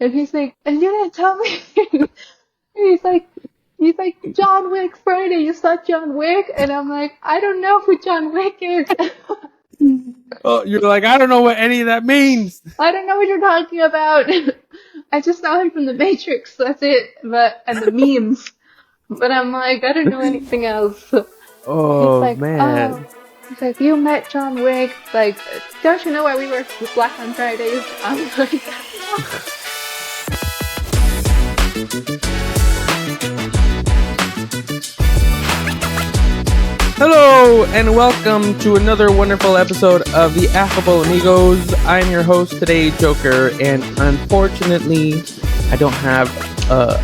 And he's like, and you didn't tell me. he's like, he's like, John Wick Friday, you saw John Wick? And I'm like, I don't know who John Wick is. Oh, you're like, I don't know what any of that means. I don't know what you're talking about. I just saw him from The Matrix, that's it. And the memes. But I'm like, I don't know anything else. Oh, man. He's like, you met John Wick. Like, don't you know why we wear black on Fridays? I'm like, Hello, and welcome to another wonderful episode of the Affable Amigos. I'm your host today, Joker, and unfortunately, I don't have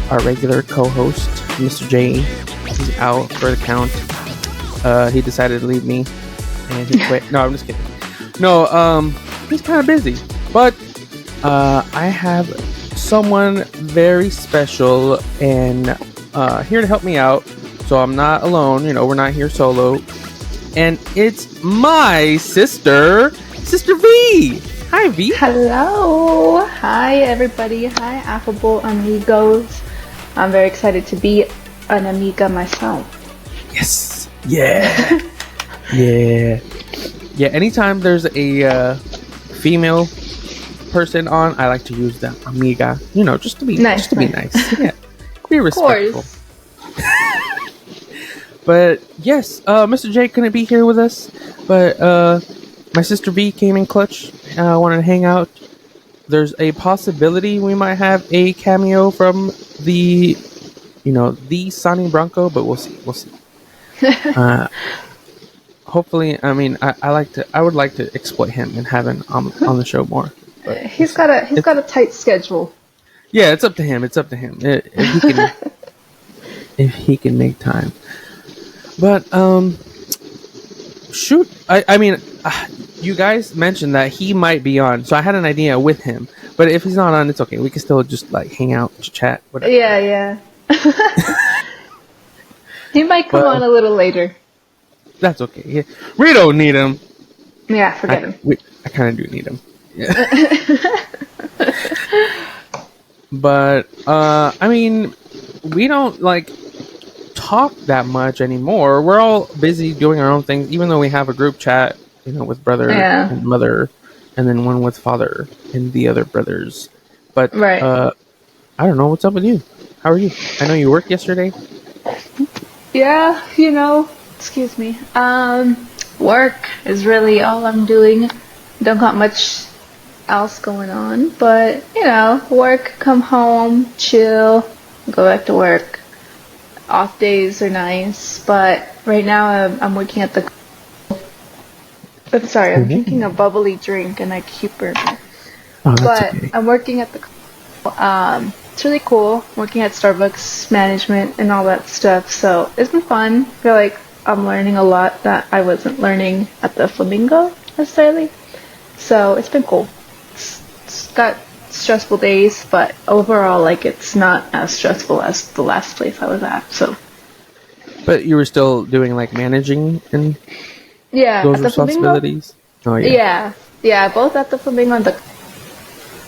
our regular co-host, Mr. J. He's out for the count. He decided to leave me, and he quit. No, I'm just kidding. No, he's kind of busy, but I have someone very special and here to help me out. So I'm not alone, we're not here solo. And it's my sister V. Hi, V. hello. Hi, everybody. Hi, Affable Amigos. I'm very excited to be an amiga myself. Yes. Yeah. Yeah. Yeah, anytime there's a female person on, I like to use the amiga, just to be nice. Yeah. Be respectful. Of course. But yes, Mr. J couldn't be here with us, but my sister V came in clutch. Wanted to hang out. There's a possibility we might have a cameo from the Sonny Bronco, but we'll see. Hopefully, I would like to exploit him and have him on the show more. But he's got a tight schedule. Yeah, it's up to him. If he can make time. But, shoot, you guys mentioned that he might be on, so I had an idea with him. But if he's not on, it's okay. We can still just, hang out, chat, whatever. Yeah. He might come on a little later. That's okay. Yeah. We don't need him. Yeah, forget him. I kind of do need him. Yeah. But, we don't, talk that much anymore. We're all busy doing our own things, even though we have a group chat, with brother and mother, and then one with father and the other brothers. But right. I don't know, what's up with you? How are you? I know you worked yesterday. Yeah, excuse me. Work is really all I'm doing. Don't got much else going on, but work, come home, chill, go back to work. Off days are nice, but right now I'm working at the... I'm sorry, I'm drinking a bubbly drink and I keep burping. But okay. I'm working at the... it's really cool, working at Starbucks management and all that stuff, so it's been fun. I feel like I'm learning a lot that I wasn't learning at the Flamingo necessarily. So it's been cool. It's got stressful days, but overall, it's not as stressful as the last place I was at. So, but you were still doing managing and those responsibilities. Flamingo? Oh yeah, both at the Flamingo and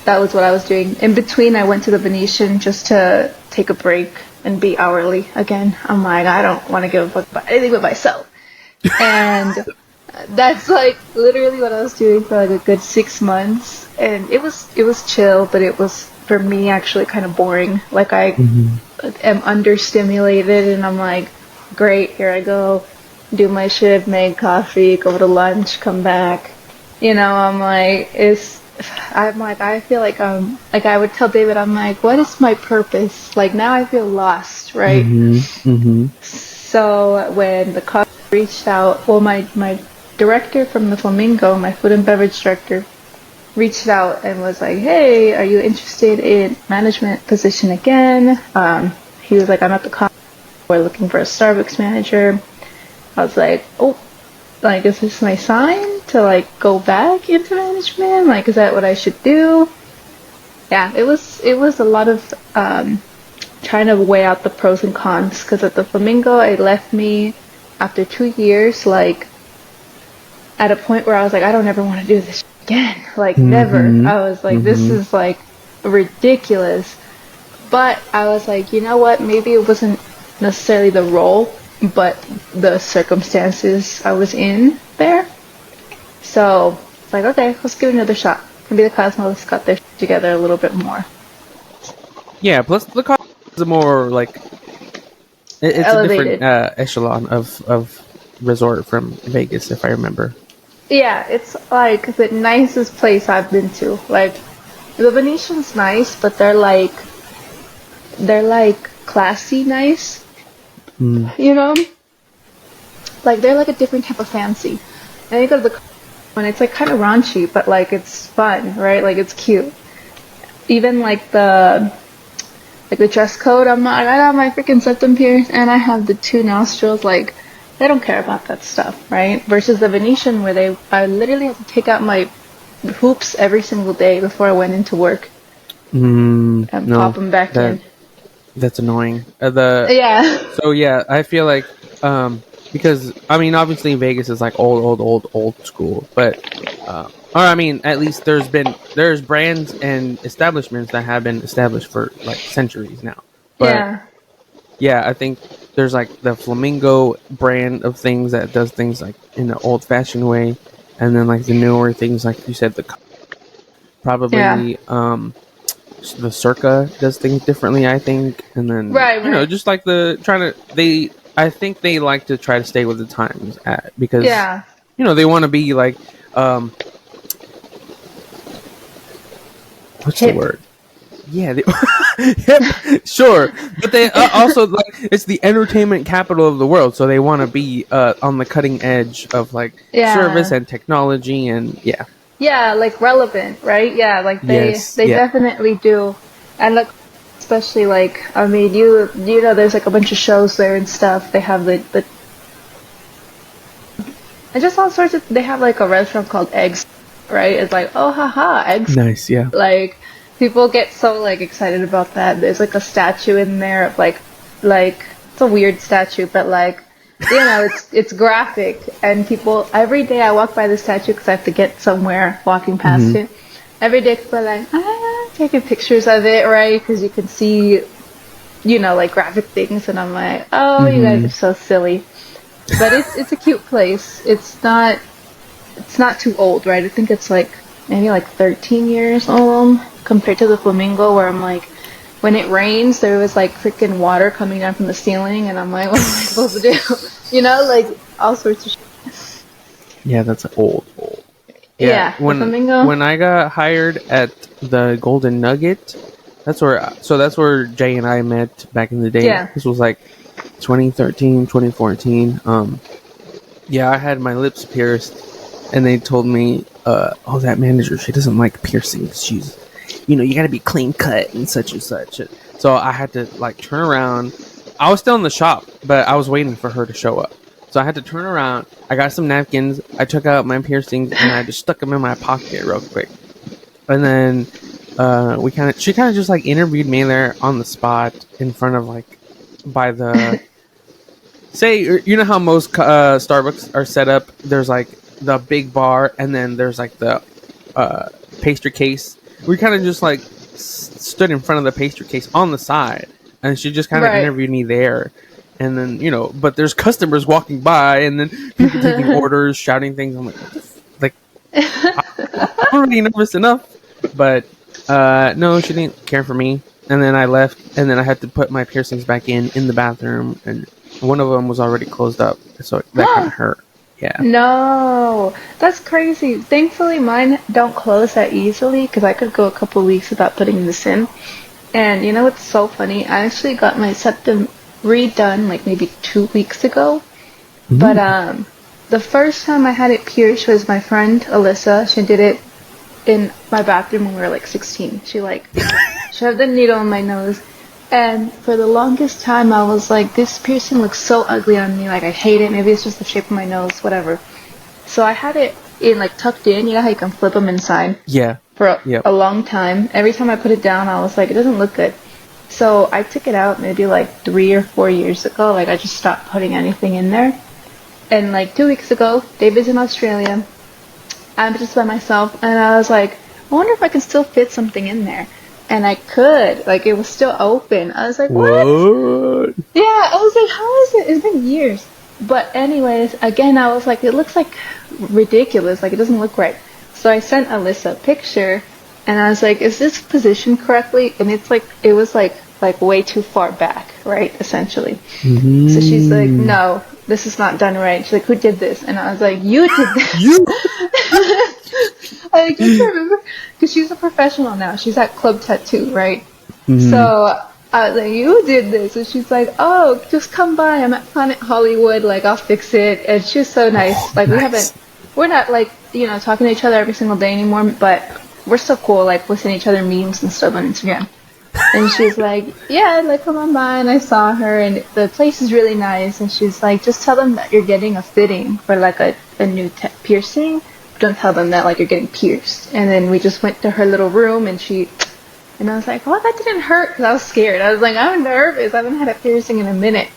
that was what I was doing. In between, I went to the Venetian just to take a break and be hourly again. I'm like, I don't want to give a fuck about anything but myself, and that's literally what I was doing for a good 6 months. And it was chill, but it was for me actually kind of boring. I am understimulated, and I'm like, great, here I go, do my shift, make coffee, go to lunch, come back. I feel like I would tell David, I'm like, what is my purpose? Now I feel lost, right? So when the coffee reached out, my director from the Flamingo, my food and beverage director, reached out and was like, hey, are you interested in management position again? He was like, I'm at the coffee, we're looking for a Starbucks manager. I was like, oh, is this my sign to go back into management? Is that what I should do? Yeah, it was a lot of trying to weigh out the pros and cons, because at the Flamingo, it left me after 2 years at a point where I was like, I don't ever want to do this again. Never. I was like, this is ridiculous. But I was like, you know what? Maybe it wasn't necessarily the role, but the circumstances I was in there. So it's like, okay, let's give it another shot. Maybe the Cosmos got their shit together a little bit more. Yeah, plus the cost is more like it's Elevated. a different echelon of resort from Vegas, if I remember. Yeah, it's like the nicest place I've been to. Like the Venetian's nice, but they're like classy nice. You know? Like they're like a different type of fancy. And you go to the when it's like kind of raunchy, but like it's fun, right? Like it's cute. Even like the dress code, I got my freaking septum pierced and I have the 2 nostrils. Like they don't care about that stuff, right? Versus the Venetian, where I literally had to take out my hoops every single day before I went into work and pop them back in. That's annoying. Yeah. So yeah, I feel like because I mean obviously Vegas is like old school, but or I mean at least there's brands and establishments that have been established for like centuries now. But yeah, I think there's like the Flamingo brand of things that does things like in an old fashioned way, and then like the newer things like you said probably the Circa does things differently, I think, and then Right. just like I think they like to try to stay with the times because they want to be like what's Hip. the word? Yeah, hip, sure, but they also like it's the entertainment capital of the world, so they want to be on the cutting edge of like service and technology and Yeah, like relevant, right? Yeah, like they definitely do. And like, especially like, I mean, you know, there's like a bunch of shows there and stuff. They have the and just all sorts of. They have like a restaurant called Eggs, right? It's like, oh haha, eggs. Nice, yeah. Like people get so like excited about that. There's like a statue in there of like it's a weird statue, but like. You know, it's graphic, and people every day I walk by the statue because I have to get somewhere walking past it. Every day people are like, taking pictures of it, right? Because you can see, you know, like graphic things, and I'm like, oh, you guys are so silly. But it's a cute place. It's not too old, right? I think it's like maybe like 13 years old compared to the Flamingo, where I'm like. When it rains, there was like freaking water coming down from the ceiling, and I'm like, what am I supposed to do? You know, like all sorts of shit. Yeah, that's old. Yeah, when I got hired at the Golden Nugget, that's where Jay and I met back in the day. Yeah. This was like 2013, 2014. Yeah, I had my lips pierced, and they told me, that manager, she doesn't like piercings. She's you gotta be clean cut and such and such. So I had to like turn around. I was still in the shop, but I was waiting for her to show up. So I had to turn around. I got some napkins. I took out my piercings and I just stuck them in my pocket real quick. And then she kind of just like interviewed me there on the spot in front of like by the say you know how most Starbucks are set up. There's like the big bar and then there's like the pastry case. We kind of just like stood in front of the pastry case on the side, and she just kind of interviewed me there. And then but there's customers walking by, and then people taking orders, shouting things. I'm like I'm already nervous enough, but no, she didn't care for me. And then I left, and then I had to put my piercings back in the bathroom, and one of them was already closed up, so that kind of hurt. Yeah. No, that's crazy. Thankfully, mine don't close that easily because I could go a couple weeks without putting this in. And you know what's so funny? I actually got my septum redone like maybe 2 weeks ago. But the first time I had it pierced was my friend Alyssa. She did it in my bathroom when we were like 16. She like shoved the needle in my nose. And for the longest time, I was like, this piercing looks so ugly on me. Like, I hate it. Maybe it's just the shape of my nose, whatever. So I had it like tucked in. You know how you can flip them inside? Yeah. For a long time. Every time I put it down, I was like, it doesn't look good. So I took it out maybe like 3 or 4 years ago. Like, I just stopped putting anything in there. And like 2 weeks ago, David's in Australia. I'm just by myself. And I was like, I wonder if I can still fit something in there. and I could. Like, it was still open. I was like, what? Yeah, I was like, how is it? It's been years. But anyways, again, I was like, it looks like ridiculous. Like, it doesn't look right. So I sent Alyssa a picture, and I was like, is this positioned correctly? And it's like, it was like way too far back, right? Essentially. Mm-hmm. So she's like, no, this is not done right. She's like, who did this? And I was like, you did this. You. I like, you remember? Because she's a professional now. She's at Club Tattoo, right? Mm-hmm. So I was like, you did this. And she's like, oh, just come by. I'm at Planet Hollywood. Like, I'll fix it. And she's so nice. Like, we're not like, talking to each other every single day anymore, but we're still cool. Like, we're sending each other memes and stuff on Instagram. And she's like, yeah, like, come on by. And I saw her, and the place is really nice. And she's like, just tell them that you're getting a fitting for, like, a new piercing. Don't tell them that, like, you're getting pierced. And then we just went to her little room, and I was like, oh, that didn't hurt, because I was scared. I was like, I'm nervous. I haven't had a piercing in a minute.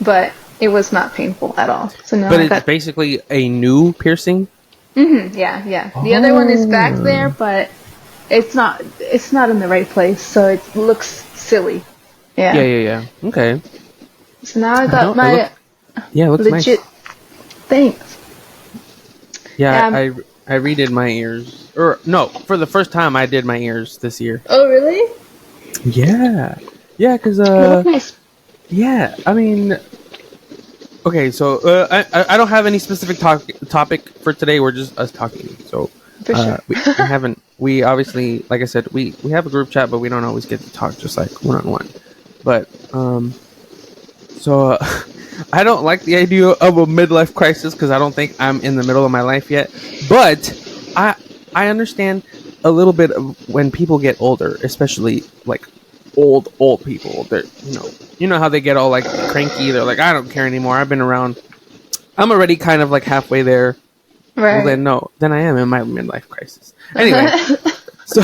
But it was not painful at all. So now it's basically a new piercing? Mm-hmm, yeah. The other one is back there, but it's not in the right place, so it looks silly. Yeah. Okay. So now I got my it looks legit. Nice. Thanks. Yeah, I redid my ears. Or no, for the first time I did my ears this year. Oh, really? Yeah, because nice. Yeah, I mean, okay, so I don't have any specific topic for today. We're just us talking. So For sure. we obviously, like I said, we have a group chat, but we don't always get to talk just like one-on-one. But so I don't like the idea of a midlife crisis because I don't think I'm in the middle of my life yet. But I understand a little bit of when people get older, especially like old people. They're you know how they get all like cranky. They're like, I don't care anymore. I've been around. I'm already kind of like halfway there. Right. Well, then I am in my midlife crisis. Anyway, so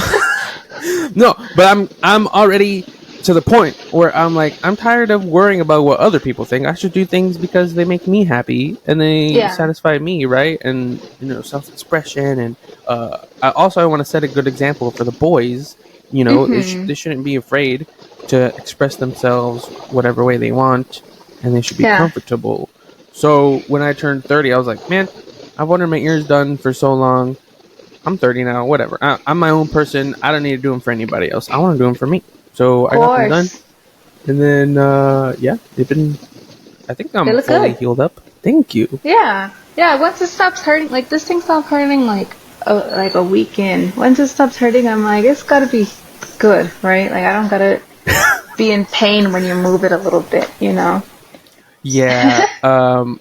no, but I'm already to the point where I'm like, I'm tired of worrying about what other people think. I should do things because they make me happy and they satisfy me, right? And self-expression, and I want to set a good example for the boys. They shouldn't be afraid to express themselves whatever way they want, and they should be comfortable. So when I turned 30, I was like, man, I've wanted my ears done for so long. I'm 30 now, whatever. I'm my own person. I don't need to do them for anybody else. I want to do them for me. So I got them done. And then, they've been, I think I'm fully healed up. Thank you. Yeah. Once it stops hurting, like this thing stopped hurting like a week in. Once it stops hurting, I'm like, it's gotta be good, right? Like I don't gotta be in pain when you move it a little bit, Yeah.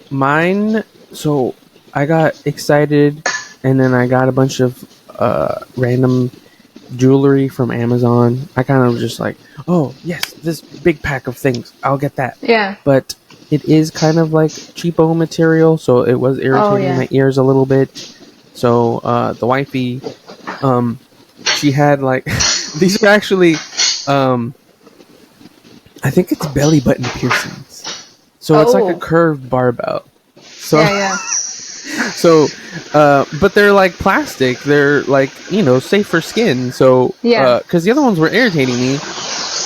Mine, so I got excited and then I got a bunch of random jewelry from Amazon. I kind of just like, oh yes, this big pack of things, I'll get that. Yeah. But it is kind of like cheapo material, so it was irritating my ears a little bit. So the wifey, she had like these are actually I think it's belly button piercings. So it's like a curved barbell. So yeah. So, but they're like plastic. They're like, safe for skin. So, because the other ones were irritating me.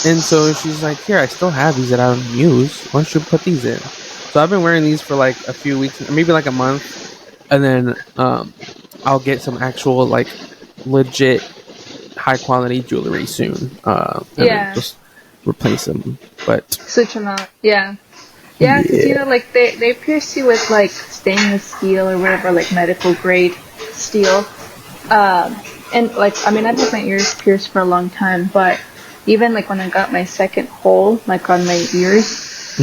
And so she's like, here, I still have these that I don't use. Why don't you put these in? So I've been wearing these for like a few weeks, maybe like a month. And then I'll get some actual like legit high quality jewelry soon. And then just replace them. But switch them out. Yeah. Yeah, because, like, they pierce you with, like, stainless steel or whatever, like, medical grade steel. And, like, I mean, I've had my ears pierced for a long time, but even, like, when I got my second hole, like, on my ears,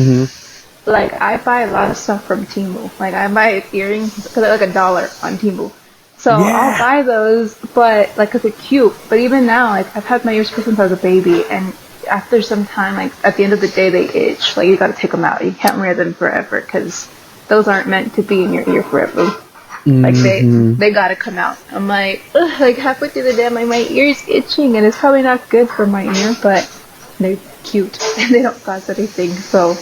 like, I buy a lot of stuff from Temu. Like, I buy earrings, because they're, like, $1 on Temu. So I'll buy those, but, like, because they're cute. But even now, like, I've had my ears pierced since I was a baby, and after some time, like at the end of the day, they itch. Like you gotta take them out. You can't wear them forever because those aren't meant to be in your ear forever. Like they gotta come out. I'm like, ugh, like halfway through the day, my ear's itching, and it's probably not good for my ear, but they're cute and they don't cause anything. So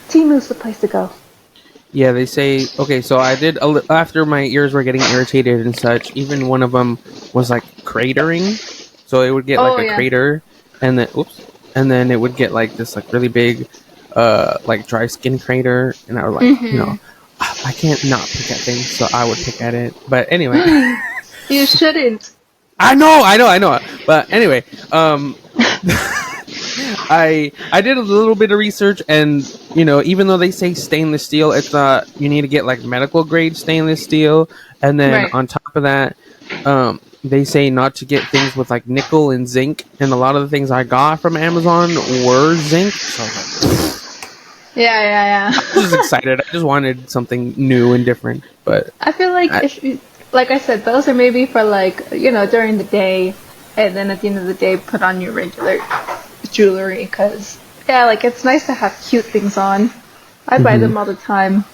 Temu's the place to go. Yeah, they say, okay, so I did, after my ears were getting irritated and such, even one of them was like cratering. So it would get like Oh a yeah. crater, and then it would get like this like really big, like dry skin crater, and I would like, Mhm. I can't not pick at things, so I would pick at it. But anyway, You shouldn't. I know. But anyway, I did a little bit of research, and even though they say stainless steel, it's not. You need to get like medical grade stainless steel, and then Right. on top of that, they say not to get things with like nickel and zinc. And a lot of the things I got from Amazon were zinc, so I was like, Yeah, yeah, I yeah. was just excited. I just wanted something new and different. But I feel like I, if you, like I said, those are maybe for like, during the day, and then at the end of the day, put on your regular jewelry. Cause yeah, like it's nice to have cute things on. I buy mhm. them all the time.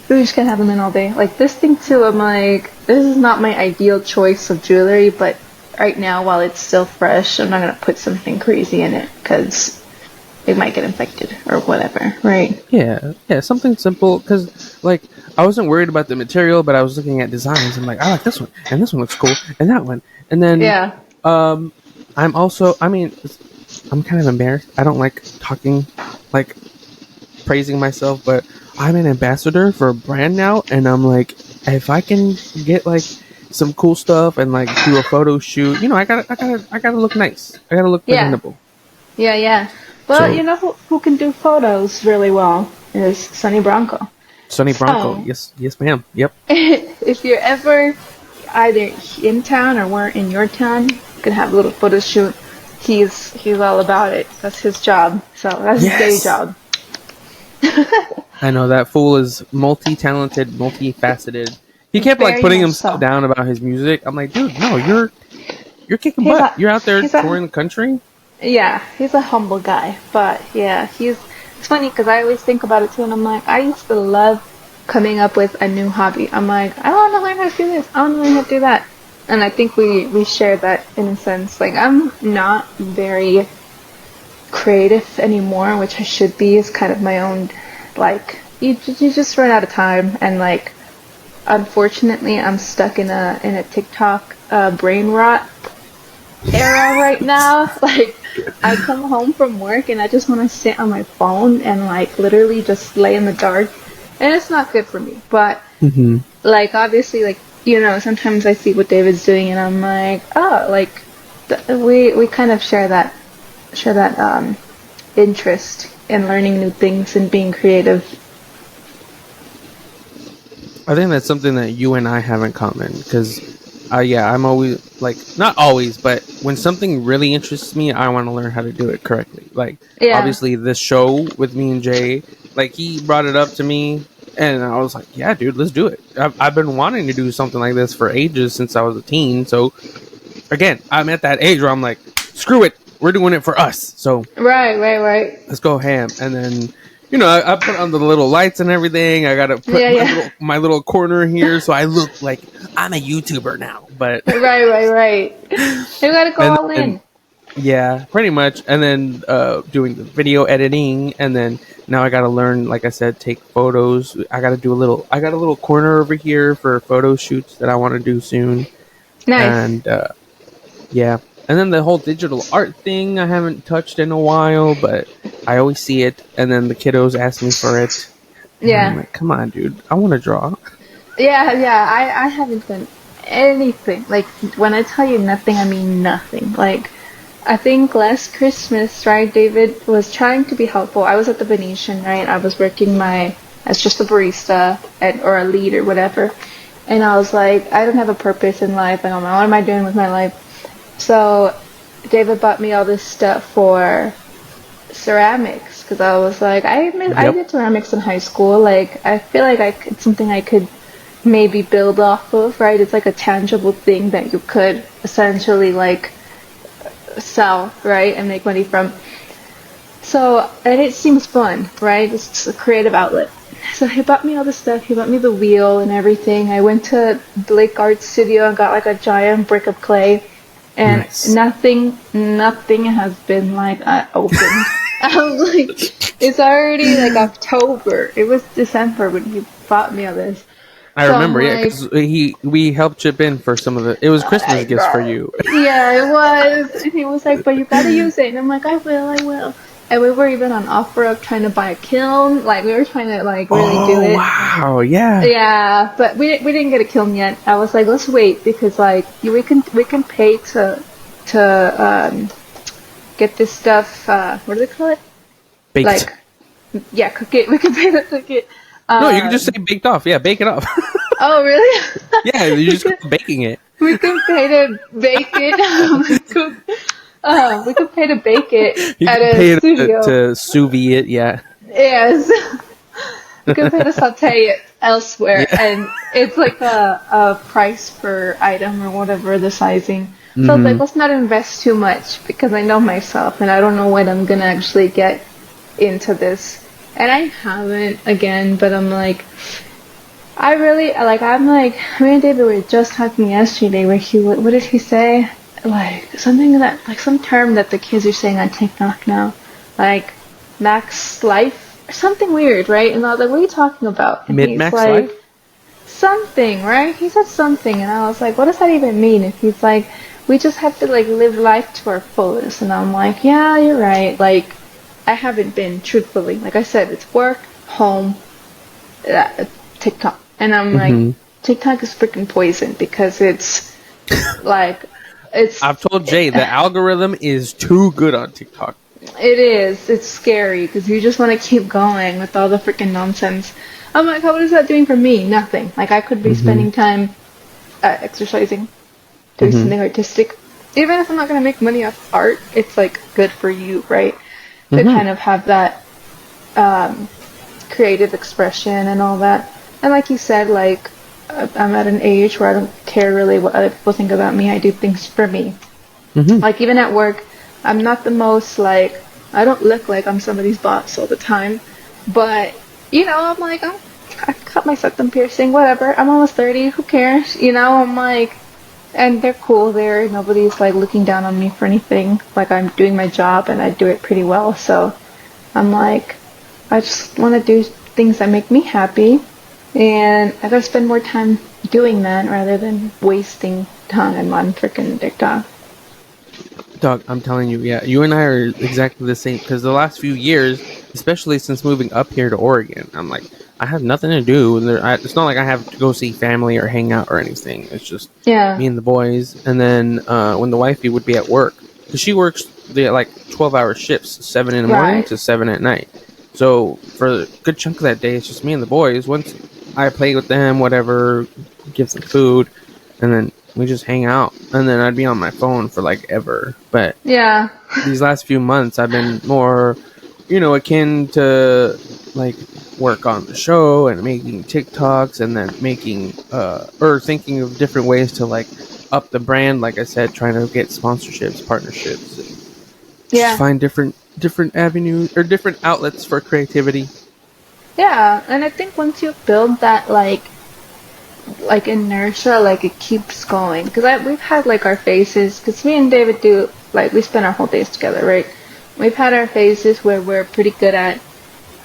We just can't have them in all day. Like this thing too, I'm like, this is not my ideal choice of jewelry, but right now, while it's still fresh, I'm not gonna put something crazy in it because it might get infected or whatever, right? Yeah, something simple. Because like I wasn't worried about the material, but I was looking at designs. I'm like, I like this one, and this one looks cool, and that one, and then Yeah. um, I'm also. I mean, I'm kind of embarrassed. I don't like talking, like praising myself, but I'm an ambassador for a brand now, and I'm like, if I can get like some cool stuff and like do a photo shoot, I gotta look nice. I gotta look Yeah. presentable. Yeah, yeah. Well, So you know who can do photos really well is Sonny Bronco. Sonny Bronco, So, yes, ma'am. Yep. if you're ever either in town or we're in your town, you can have a little photo shoot. He's all about it. That's his job. So that's his day Yes. job. I know that fool is multi-talented, multifaceted. He kept like Very putting much himself so. down about his music. I'm like, dude, no, you're kicking He's butt. a You're out there he's a touring the country. Yeah, he's a humble guy, but yeah, it's funny because I always think about it too, and I'm like, I used to love coming up with a new hobby. I'm like, I want to learn how to do this. I want to learn how to do that, and I think we share that in a sense. Like, I'm not very creative anymore, which I should be. Is kind of my own, like, you just run out of time, and like, unfortunately, I'm stuck in a TikTok brain rot era right now. Like, I come home from work and I just want to sit on my phone and like literally just lay in the dark, and it's not good for me. But Mm-hmm. like obviously, like sometimes I see what David's doing and I'm like, oh, like we kind of share that interest in learning new things and being creative. I think that's something that you and I have in common because, yeah, I'm always like not always, but when something really interests me, I want to learn how to do it correctly. Like Yeah. obviously, this show with me and Jay, like he brought it up to me, and I was like, yeah, dude, let's do it. I've been wanting to do something like this for ages since I was a teen. So again, I'm at that age where I'm like, screw it, we're doing it for us. So Right. let's go ham. And then, I put on the little lights and everything. I got to put Yeah. my little corner here so I look like I'm a YouTuber now. But, Right. You gotta go and all then, in. yeah, pretty much. And then doing the video editing. And then now I got to learn, like I said, take photos. I got a little corner over here for photo shoots that I want to do soon. Nice. And, yeah. And then the whole digital art thing I haven't touched in a while, but I always see it. And then the kiddos ask me for it. And I'm Yeah. like, come on, dude. I want to draw. Yeah. I haven't done anything. Like, when I tell you nothing, I mean nothing. Like, I think last Christmas, right, David was trying to be helpful. I was at the Venetian, right? I was working as just a barista or a lead or whatever. And I was like, I don't have a purpose in life. Like, what am I doing with my life? So David bought me all this stuff for ceramics because I was like, I Yep. did ceramics in high school. Like, I feel like it's something I could maybe build off of, right? It's like a tangible thing that you could essentially like sell, right, and make money from. So, and it seems fun, right? It's a creative outlet. So he bought me all this stuff. He bought me the wheel and everything. I went to Blake Art Studio and got like a giant brick of clay. And Nice. nothing has been like opened. I was like, it's already like October. It was December when he bought me all this. I So I'm remember, yeah, like, because we helped chip in for some of the. It was Christmas gifts for you. yeah, it was. And he was like, but you gotta use it. And I'm like, I will, I will. And we were even on offer of trying to buy a kiln. Like, we were trying to, like, really do Oh it. wow, yeah. Yeah, but we didn't get a kiln yet. I was like, let's wait because, like, we can pay to get this stuff, what do they call it? Baked. Like, yeah, cook it. We can pay to cook it. No, you can just say baked off. Yeah, bake it off. Oh, really? Yeah, you we just can, baking it. we can pay to bake it. We could pay to bake it You at can a pay it studio. to sous vide it. Yeah. Yes. We could pay to saute it elsewhere, Yeah. and it's like a price per item or whatever the sizing. So it's like, Mhm. let's not invest too much because I know myself and I don't know when I'm gonna actually get into this. And I haven't again, but I'm like, I really like. I'm like, me and David were just talking yesterday where what did he say? Like something that, like some term that the kids are saying on TikTok now, like max life or something weird, right? And I was like, what are you talking about? And he's Mid-max like, life. something, right? He said something, and I was like, what does that even mean? And he's like, we just have to like live life to our fullest. And I'm like, yeah, you're right. Like, I haven't been, truthfully. Like I said, it's work, home, TikTok. And I'm like, Mhm. TikTok is freaking poison because it's like, it's, I've told Jay the algorithm is too good on TikTok. it is, it's scary because you just want to keep going with all the freaking nonsense. I'm like, what is that doing for me? Nothing. Like, I could be spending time exercising, doing Mhm. something artistic. Even if I'm not going to make money off art, it's like good for you, right? To Mhm. kind of have that creative expression and all that. And like you said, like, I'm at an age where I don't care really what other people think about me. I do things for me. Mhm. Like, even at work, I'm not the most, like, I don't look like I'm somebody's boss all the time. But, you know, I'm like, I cut my septum piercing, whatever. I'm almost 30, who cares? You know, I'm like, and they're cool there. Nobody's, like, looking down on me for anything. Like, I'm doing my job and I do it pretty well. So I'm like, I just want to do things that make me happy. And I gotta spend more time doing that rather than wasting time on freaking TikTok. Dog, I'm telling you, yeah, you and I are exactly the same. Because the last few years, especially since moving up here to Oregon, I'm like, I have nothing to do. And it's not like I have to go see family or hang out or anything. It's just Yeah. me and the boys. And then when the wifey would be at work, because she works the like 12-hour shifts, 7 in the morning Right. to 7 at night. So for a good chunk of that day, it's just me and the boys. Once I play with them, whatever, give them food, and then we just hang out. And then I'd be on my phone for like ever. But Yeah. these last few months, I've been more, akin to like work on the show and making TikToks and then making or thinking of different ways to like up the brand. Like I said, trying to get sponsorships, partnerships, and just Yeah. find different avenues or different outlets for creativity. Yeah. And I think once you build that like inertia, like it keeps going. Because we've had like our phases. Because me and David do like we spend our whole days together, right? We've had our phases where we're pretty good at,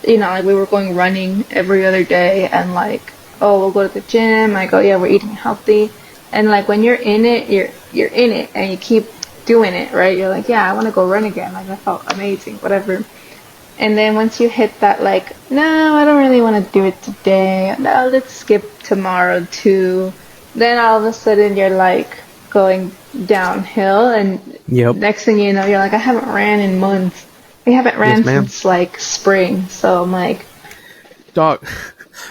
like we were going running every other day, and like, oh, we'll go to the gym. I go, yeah, we're eating healthy, and like when you're in it, you're in it, and you keep doing it, right? You're like, yeah, I want to go run again. Like, I felt amazing, whatever. And then once you hit that, like, no, I don't really want to do it today. No, let's skip tomorrow too. Then all of a sudden you're like going downhill, and Yep. next thing you know, you're like, I haven't ran in months. We haven't Yes, ran ma'am. since like spring. So I'm like, Dog,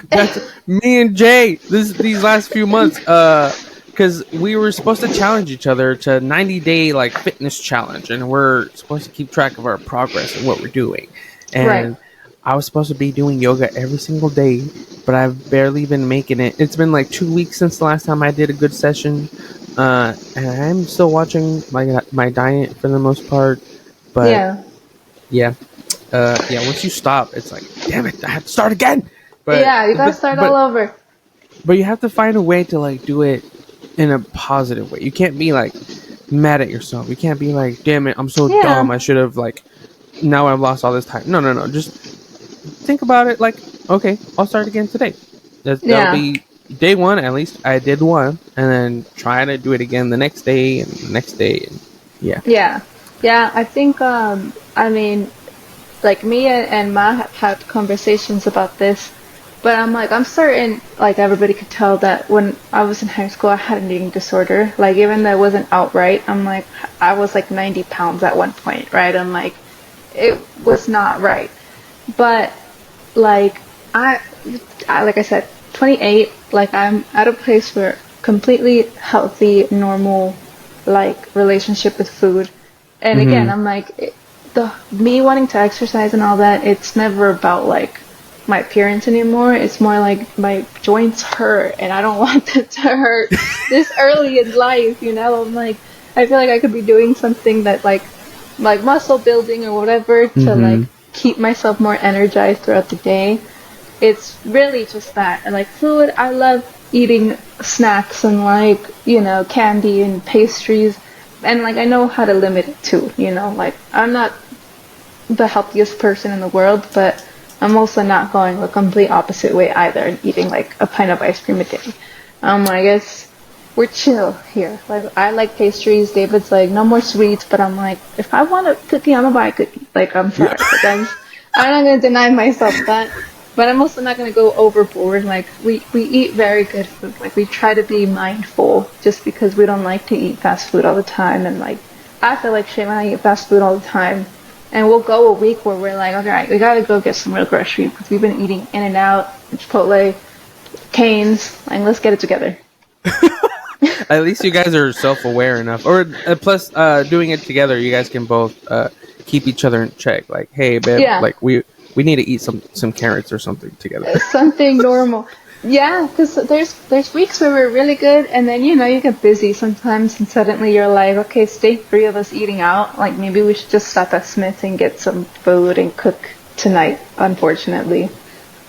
that's me and Jay. These last few months, because we were supposed to challenge each other to 90-day like fitness challenge, and we're supposed to keep track of our progress and what we're doing. right. And I was supposed to be doing yoga every single day, but I've barely been making it. It's been like 2 weeks since the last time I did a good session, and I'm still watching my diet for the most part. But Yeah. yeah, yeah. Once you stop, it's like, damn it, I have to start again. But Yeah, you gotta but start all but over. but you have to find a way to like do it in a positive way. You can't be like mad at yourself. You can't be like, damn it, I'm so Yeah. dumb. I should have like now I've lost all this time. No. Just think about it like, okay, I'll start again today. That'll Yeah. be day one, at least I did one, and then try to do it again the next day and the next day, and yeah. Yeah, I think, I mean, like me and Ma have had conversations about this, but I'm like, I'm certain, like everybody could tell that when I was in high school, I had an eating disorder. Like even though it wasn't outright, I'm like, I was like 90 pounds at one point, right? I'm like, it was not right. But like, like I said, 28, like I'm at a place where completely healthy, normal, like relationship with food. And again, Mm-hmm. I'm like, the me wanting to exercise and all that, it's never about like my appearance anymore. It's more like my joints hurt and I don't want them to hurt this early in life, you know? I'm like, I feel like I could be doing something that like muscle building or whatever to Mm-hmm. like keep myself more energized throughout the day. It's really just that. And like food, I love eating snacks and like, you know, candy and pastries. And like I know how to limit it too, you know, like I'm not the healthiest person in the world, but I'm also not going the complete opposite way either and eating like a pint of ice cream a day. I guess we're chill here. Like I like pastries. David's like no more sweets, but I'm like if I want a cookie, I'm gonna buy a cookie. Like I'm sorry, like I'm not gonna deny myself that. But I'm also not gonna go overboard. Like we eat very good food. Like we try to be mindful just because we don't like to eat fast food all the time. And like I feel like shit when I eat fast food all the time. And we'll go a week where we're like, okay, we gotta go get some real groceries because we've been eating In-N-Out, Chipotle, Cane's. Like, let's get it together. At least you guys are self-aware enough, or plus, doing it together, you guys can both keep each other in check. Like, hey, babe, Yeah, like we need to eat some carrots or something together. something normal. Yeah, because there's weeks where we're really good, and then you know you get busy sometimes, and suddenly you're like, okay, stay three of us eating out. Like maybe we should just stop at Smith and get some food and cook tonight. Unfortunately,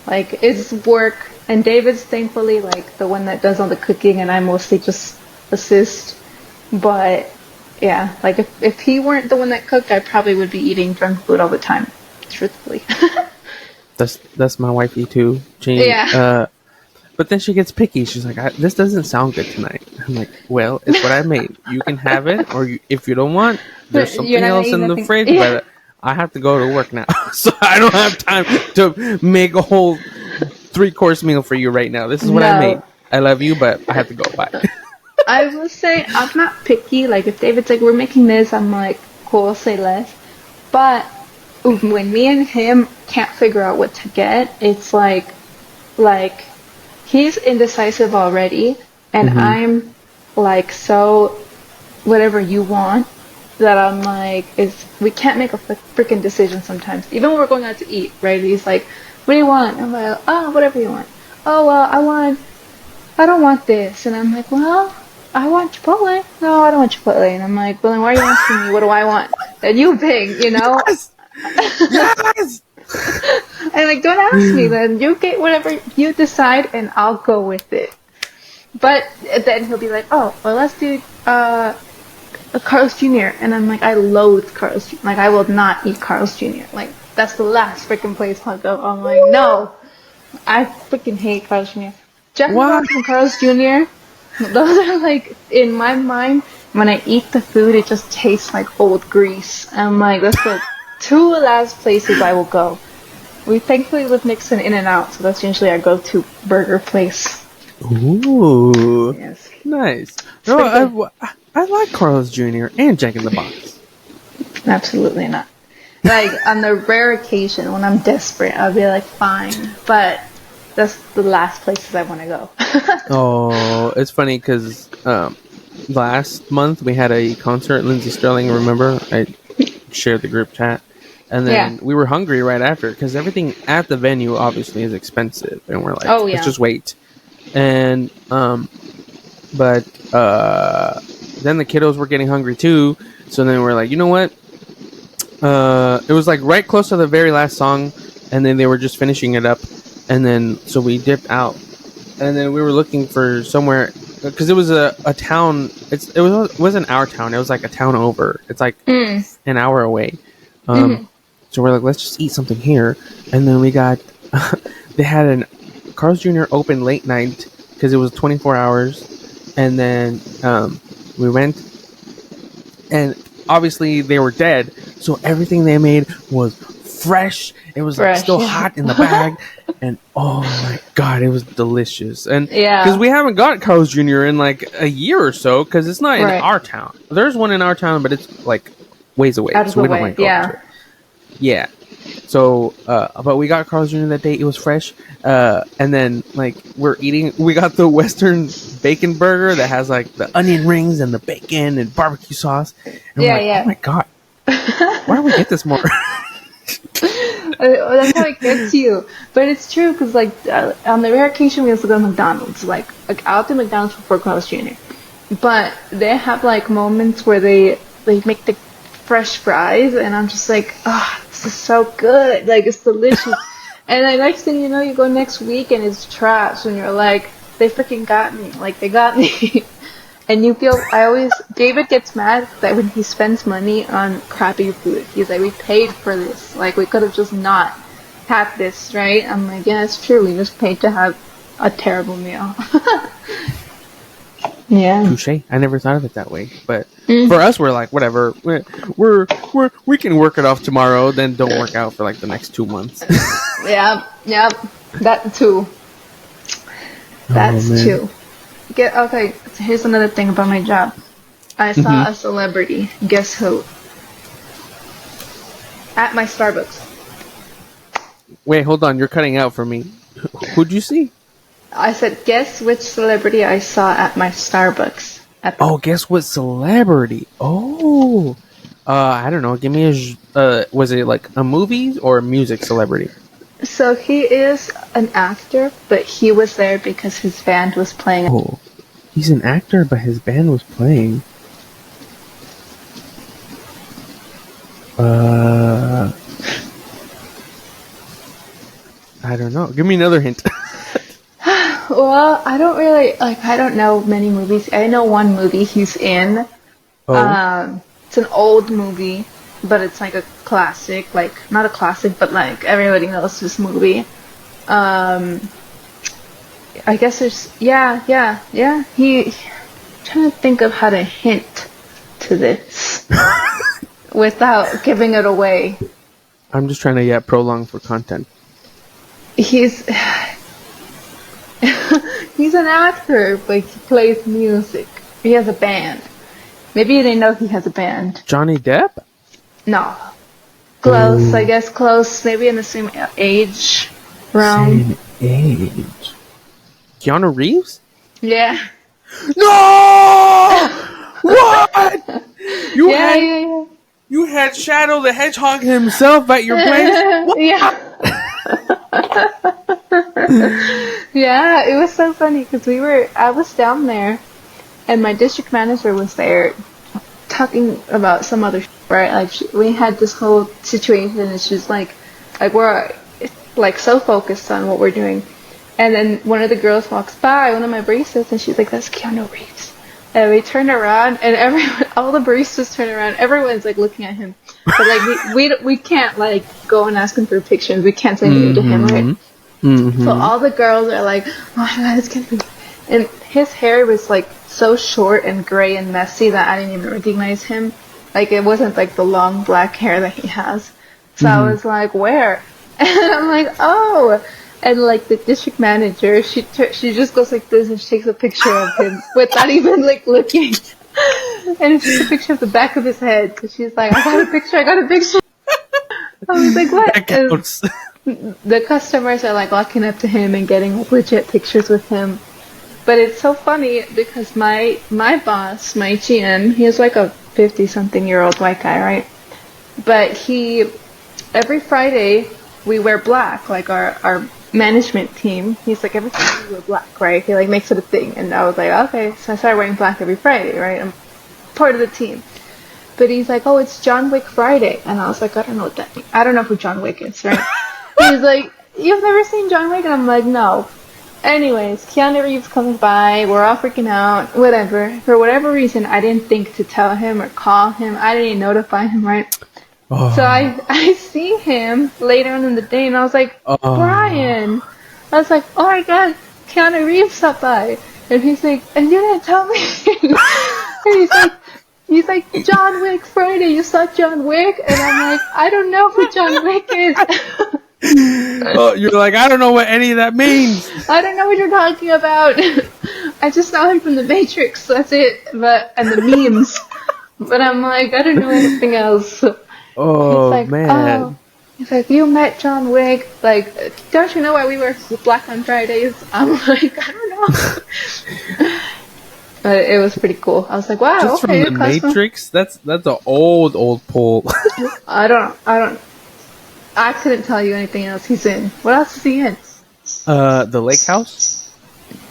like it's work, and David's thankfully like the one that does all the cooking, and I mostly just assist. But yeah, like if he weren't the one that cooked, I probably would be eating junk food all the time, truthfully. That's my wifey too. She Yeah. but then she gets picky. She's like, "This doesn't sound good tonight." I'm like, "Well, it's what I made. You can have it, or if you don't want, there's You're something not gonna else eat in the nothing. fridge." Yeah. But I have to go to work now, so I don't have time to make a whole 3-course meal for you right now. This is what I No. made. I love you, but I have to go. Bye. I will say I'm not picky. Like if David's like we're making this, I'm like cool, I'll say less. But when me and him can't figure out what to get, it's like he's indecisive already, and Mm-hmm. I'm like so whatever you want that I'm like is we can't make a freaking decision sometimes. Even when we're going out to eat, right? He's like, "What do you want?" I'm like, "Oh, whatever you want." "Oh well, I don't want this," and I'm like, "Well, I want Chipotle." "No, I don't want Chipotle," and I'm like, "Well, then why are you asking me what do I want?" And you pick, you know. Yes, yes. And like, don't ask me. Then you get whatever you decide, and I'll go with it. But then he'll be like, "Oh, well, let's do a Carl's Jr." And I'm like, I loathe Carl's Jr. Like, I will not eat Carl's Jr. Like, that's the last freaking place I'll go. I'm like, no, I freaking hate Carl's Jr. Jack in the Why? Box and Carl's Jr. Those are like in my mind. When I eat the food, it just tastes like old grease. I'm like, that's the two last places I will go. We thankfully live next to an In-N-Out, so that's usually our go-to burger place. Ooh, Yes. nice. It's No, pretty good. I like Carlos Jr. and Jack in the Box. Absolutely not. Like, on the rare occasion when I'm desperate, I'll be like, fine. But that's the last places I want to go. Oh, it's funny because last month we had a concert at Lindsey Sterling. Remember, I shared the group chat, and Yeah. then we were hungry right after because everything at the venue obviously is expensive, and we're like, Oh, let's yeah. just wait. And but then the kiddos were getting hungry too, so then we're like, you know what? It was like right close to the very last song, and then they were just finishing it up, and then so we dipped out, and then we were looking for somewhere because it was a town. It wasn't our town. It was like a town over. It's like Mm. an hour away. Mm-hmm. So we're like, let's just eat something here, and then we got they had an Carl's Jr. open late night because it was 24 hours, and then we went, and obviously they were dead, so everything they made was fresh. It was like still hot in the bag, and oh my god, it was delicious. And because we haven't got Carl's Jr. in like a year or so, because it's not in our town. There's one in our town, but it's like ways away, so we don't like go to it. Yeah. So, but we got Carl's Jr. that day. It was fresh. And then, like, we got the Western bacon burger that has, like, the onion rings and the bacon and barbecue sauce. And oh my god. Why don't we get this more? That's how it gets you. But it's true, because, like, on the rare occasion we also go to McDonald's. Like I'll do McDonald's before Carl's Jr. But they have, like, moments where they make the fresh fries, and I'm just like, oh, this is so good, like, it's delicious. And the next thing you know, you go next week and it's trash, and you're like, they freaking got me, like, they got me. And you feel, David gets mad that when he spends money on crappy food, he's like, we paid for this, like, we could have just not had this, right? I'm like, yeah, it's true, we just paid to have a terrible meal. Yeah. Touche. I never thought of it that way, but for us, we're like, whatever. We can work it off tomorrow, then don't work out for like the next 2 months. Yeah. That too. That's true. Okay. So here's another thing about my job. I saw a celebrity. Guess who? At my Starbucks. Wait, hold on. You're cutting out for me. Who'd you see? I said, guess which celebrity I saw at my Starbucks. Guess what celebrity? Oh, I don't know. Give me was it like a movie or a music celebrity? So he is an actor, but he was there because his band was playing. Oh, he's an actor, but his band was playing. I don't know. Give me another hint. Well, I don't know many movies. I know one movie he's in. Oh. It's an old movie, but it's like a classic. Like, not a classic, but like everybody knows this movie. I guess there's, yeah. I'm trying to think of how to hint to this without giving it away. I'm just trying to prolong for content. He's an actor, but he plays music. He has a band. Maybe you didn't know he has a band. Johnny Depp? No. Close, I guess close. Maybe in the same age realm. Same age. Keanu Reeves? Yeah. No! What? You had Shadow the Hedgehog himself at your place? What? Yeah. Yeah, it was so funny because I was down there and my district manager was there talking about some other right? Like, we had this whole situation and she's like we're like so focused on what we're doing, and then one of the girls walks by, one of my baristas, and she's like, that's Keanu Reeves. And we turn around and all the baristas turn around, everyone's like looking at him, but like we can't like go and ask him for pictures, we can't say anything to him, right? So all the girls are like, oh my god, it's Keanu Reeves. And his hair was like so short and gray and messy that I didn't even recognize him. Like, it wasn't like the long black hair that he has. So I was like, where? And I'm like, oh. And like the district manager, she just goes like this and she takes a picture of him without even like looking. And it's just a picture of the back of his head. So she's like, I got a picture. I was like, what? That counts. The customers are like walking up to him and getting like legit pictures with him. But it's so funny because my boss, my GM, he is like a 50-something-year-old white guy, right? But every Friday, we wear black, like our management team. He's like, every Friday we wear black, right? He like makes it a thing. And I was like, okay. So I started wearing black every Friday, right? I'm part of the team. But he's like, oh, it's John Wick Friday. And I was like, I don't know what that means. I don't know who John Wick is, right? He's like, you've never seen John Wick? And I'm like, no. Anyways, Keanu Reeves comes by, we're all freaking out, whatever. For whatever reason, I didn't think to tell him or call him. I didn't notify him, right? Oh. So I see him later on in the day, and I was like, Brian. I was like, oh my god, Keanu Reeves stopped by. And he's like, and you didn't tell me. And he's like, John Wick Friday, you saw John Wick? And I'm like, I don't know who John Wick is. Oh, you're like, I don't know what any of that means. I don't know what you're talking about. I just saw him from The Matrix, that's it. And the memes. But I'm like, I don't know anything else. Oh, like, man. Oh. He's like, you met John Wick. Like, don't you know why we wear black on Fridays? I'm like, I don't know. But it was pretty cool. I was like, wow, just okay. from The Matrix? That's an old pull. I couldn't tell you anything else he's in. What else is he in? The Lake House?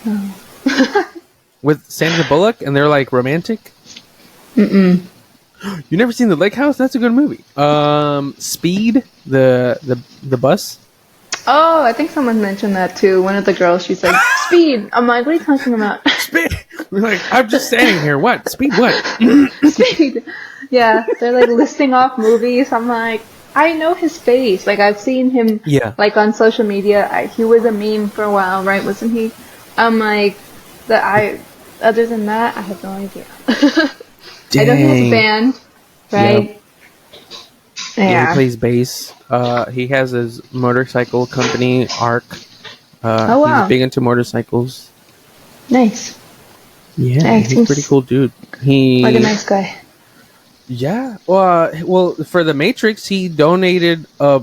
No. With Sandra Bullock, and they're like romantic? Mm-mm. You never seen The Lake House? That's a good movie. Speed, the bus. Oh, I think someone mentioned that too. One of the girls, she's like, Speed. I'm like, what are you talking about? Speed. We're like, I'm just standing here. What? Speed what? Speed. Yeah, they're like listing off movies. I'm like, I know his face. Like, I've seen him, like, on social media. He was a meme for a while, right? Wasn't he? I'm like, other than that, I have no idea. I know he has a band, right? Yep. Yeah, he plays bass. He has his motorcycle company, ARC. Oh, wow. He's big into motorcycles. Nice. Yeah, nice. He's a pretty cool dude. Like a nice guy. Yeah. Well, for The Matrix, he donated, I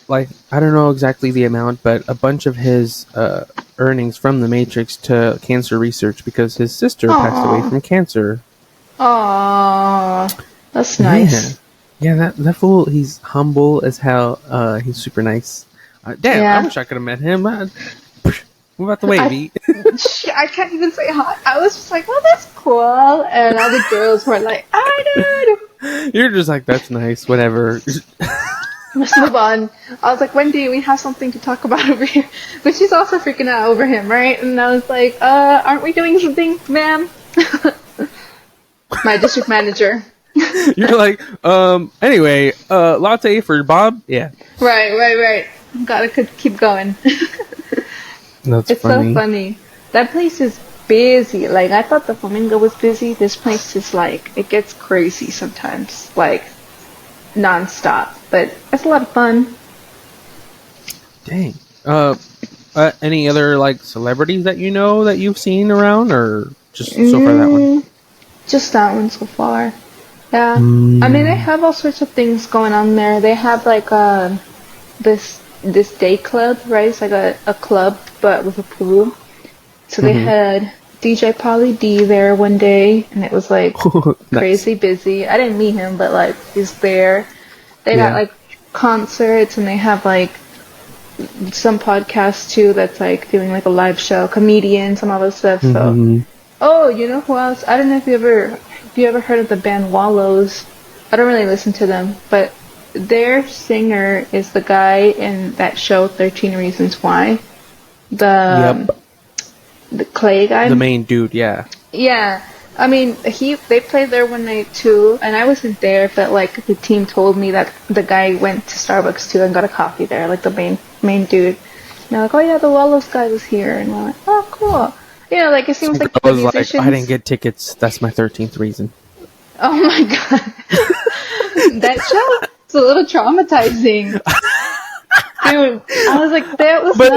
don't know exactly the amount, but a bunch of his earnings from The Matrix to cancer research because his sister passed away from cancer. Aww. That's nice. Yeah, that fool, he's humble as hell. He's super nice. Damn, I wish I could have met him. Move out the way, B. I can't even say hi. I was just like, oh, that's cool. And all the girls were like, I did. You're just like, that's nice, whatever. Let's move on. I was like, Wendy, we have something to talk about over here. But she's also freaking out over him, right? And I was like, aren't we doing something, ma'am? My district manager. You're like, anyway, latte for Bob? Yeah. Right. Gotta keep going. It's funny. So funny. That place is busy. Like, I thought the Flamingo was busy. This place is like, it gets crazy sometimes. Like, non-stop. But it's a lot of fun. Dang. Any other, like, celebrities that you know that you've seen around? Or just so far that one? Just that one so far. Yeah. I mean, they have all sorts of things going on there. They have, like, this day club, right? It's like a club, but with a pool. So they had DJ Polly D there one day, and it was, like, crazy busy. I didn't meet him, but, like, he's there. They got, like, concerts, and they have, like, some podcasts, too, that's, like, doing, like, a live show. Comedians and all this stuff, so... Oh, you know who else? I don't know if you ever heard of the band Wallows. I don't really listen to them, but their singer is the guy in that show 13 Reasons Why. The Clay guy. The main dude, yeah. Yeah. I mean, they played there one night too, and I wasn't there, but like the team told me that the guy went to Starbucks too and got a coffee there, like the main dude. And they're like, oh yeah, the Wallows guy was here, and I'm like, oh cool. You know, like, it seems like the musicians... like, I didn't get tickets. That's my 13th reason. Oh my god. That show is a little traumatizing. Dude, I was like, that was But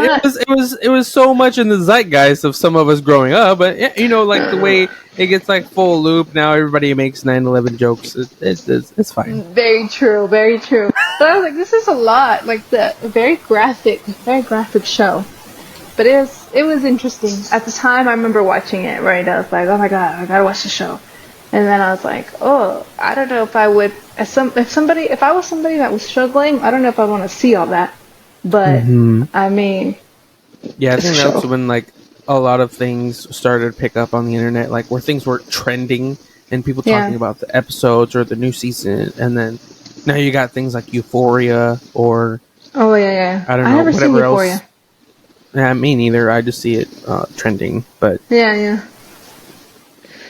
it was so much in the zeitgeist of some of us growing up. But, you know, like, the way it gets, like, full loop, now everybody makes 9/11 jokes. It's fine. Very true, very true. But I was like, this is a lot. Like, the very graphic show. But it was interesting. At the time, I remember watching it, right? I was like, oh my god, I gotta watch the show. And then I was like, oh, I don't know if I would, if I was somebody that was struggling, I don't know if I want to see all that. But, I mean... Yeah, I think that's when, like, a lot of things started to pick up on the internet, like, where things were trending, and people talking about the episodes or the new season, and then now you got things like Euphoria, or... Oh, yeah. I don't know, never whatever seen Euphoria. else. Yeah, me neither. I just see it trending, but... Yeah.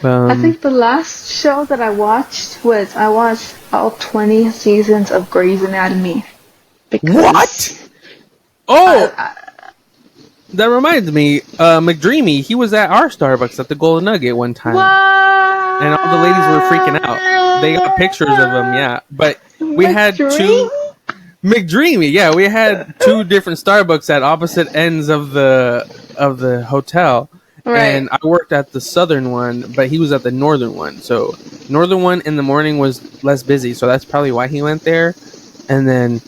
I think the last show that I watched all 20 seasons of Grey's Anatomy. What? Oh! That reminds me, McDreamy, he was at our Starbucks at the Golden Nugget one time. What? And all the ladies were freaking out. They got pictures of him, yeah. But we had two... McDreamy, yeah. We had two different Starbucks at opposite ends of the hotel. Right. And I worked at the southern one, but he was at the northern one. So northern one in the morning was less busy, so that's probably why he went there. And then...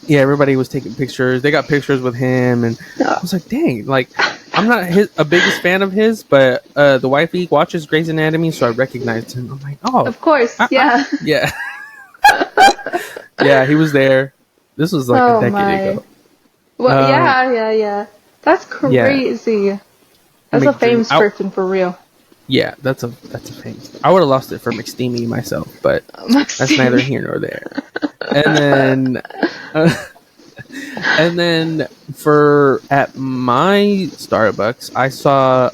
yeah, everybody was taking pictures. They got pictures with him, and I was like, "Dang!" Like, I'm not a biggest fan of his, but the wifey watches Grey's Anatomy, so I recognized him. I'm like, "Oh, of course, yeah, yeah, yeah." He was there. This was like a decade ago. Well, yeah. That's crazy. Yeah. That's a famous person for real. Yeah, that's a famous. I would have lost it for McSteamy myself, but that's neither here nor there. And then for at my Starbucks, I saw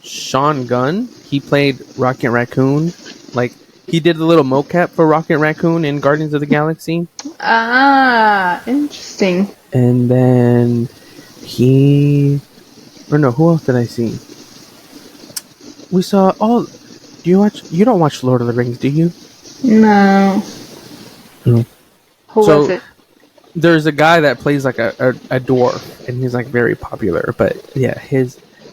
Sean Gunn. He played Rocket Raccoon. Like, he did the little mocap for Rocket Raccoon in Guardians of the Galaxy. Ah, interesting. And then who else did I see? We saw you don't watch Lord of the Rings, do you? No. Who was it? There's a guy that plays like a dwarf, and he's like very popular. But yeah,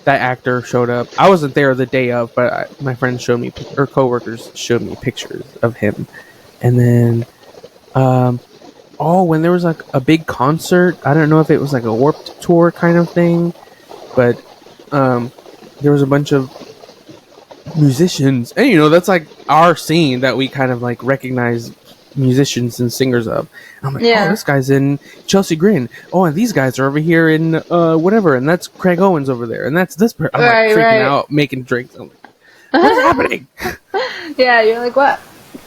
that actor showed up. I wasn't there the day of, but my friends showed me, or coworkers showed me pictures of him. And then, when there was like a big concert, I don't know if it was like a Warped Tour kind of thing, but there was a bunch of musicians, and that's like our scene that we kind of like recognize musicians and singers of. And I'm like, oh, this guy's in Chelsea Grin. Oh, and these guys are over here in whatever, and that's Craig Owens over there, and that's this person. I'm like freaking out, making drinks. I'm like, what's happening? Yeah, you're like, what?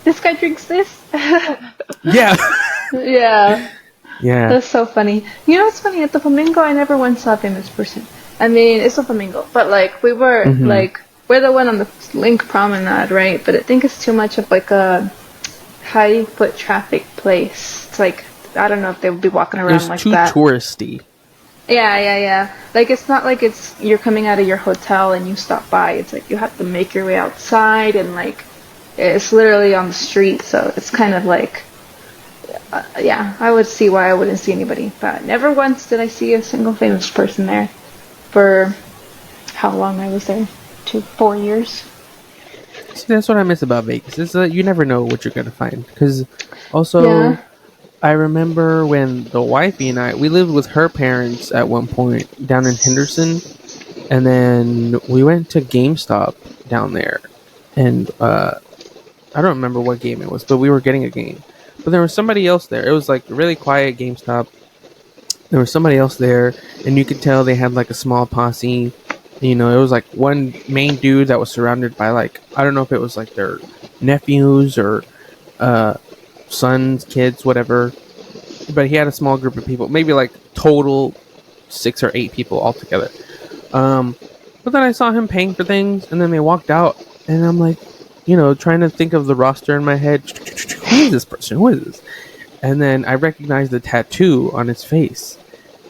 This guy drinks this? Yeah. Yeah. Yeah. That's so funny. You know what's funny? At the Flamingo, I never once saw a famous person. I mean, it's a Flamingo, but like we were like, we're the one on the Link Promenade, right? But I think it's too much of like a high foot traffic place. It's like, I don't know if they would be walking around like that. It's too touristy. Yeah. Like, it's not like you're coming out of your hotel and you stop by. It's like you have to make your way outside, and like it's literally on the street. So it's kind of like, I would see why I wouldn't see anybody. But never once did I see a single famous person there for how long I was there. 4 years. See, that's what I miss about Vegas. Is that you never know what you're gonna find. Because also, I remember when the wifey and we lived with her parents at one point down in Henderson, and then we went to GameStop down there, and I don't remember what game it was, but we were getting a game. But there was somebody else there. It was like really quiet GameStop. There was somebody else there, and you could tell they had like a small posse. It was like one main dude that was surrounded by like, I don't know if it was like their nephews or sons, kids, whatever. But he had a small group of people, maybe like total 6 or 8 people altogether. But then I saw him paying for things, and then they walked out, and I'm like, trying to think of the roster in my head. Who is this person? Who is this? And then I recognized the tattoo on his face.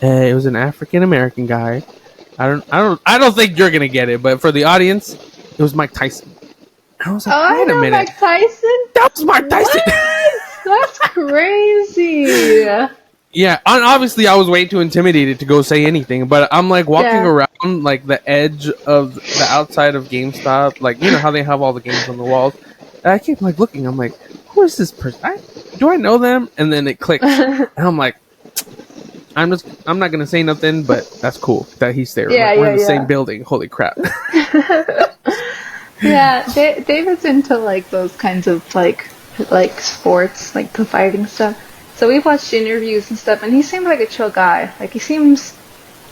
It was an African American guy. I don't think you're gonna get it, but for the audience, it was Mike Tyson. I was like, wait a minute, Mike Tyson? That was Mike Tyson. What? That's crazy. Yeah, obviously I was way too intimidated to go say anything, but I'm like walking around like the edge of the outside of GameStop, like how they have all the games on the walls. And I keep like looking. I'm like, who is this person? Do I know them? And then it clicks, and I'm like, I'm not gonna say nothing, but that's cool that he's there. Yeah, we're in the same building. Holy crap! Yeah, David's into like those kinds of like sports, like the fighting stuff. So we've watched interviews and stuff, and he seems like a chill guy. Like, he seems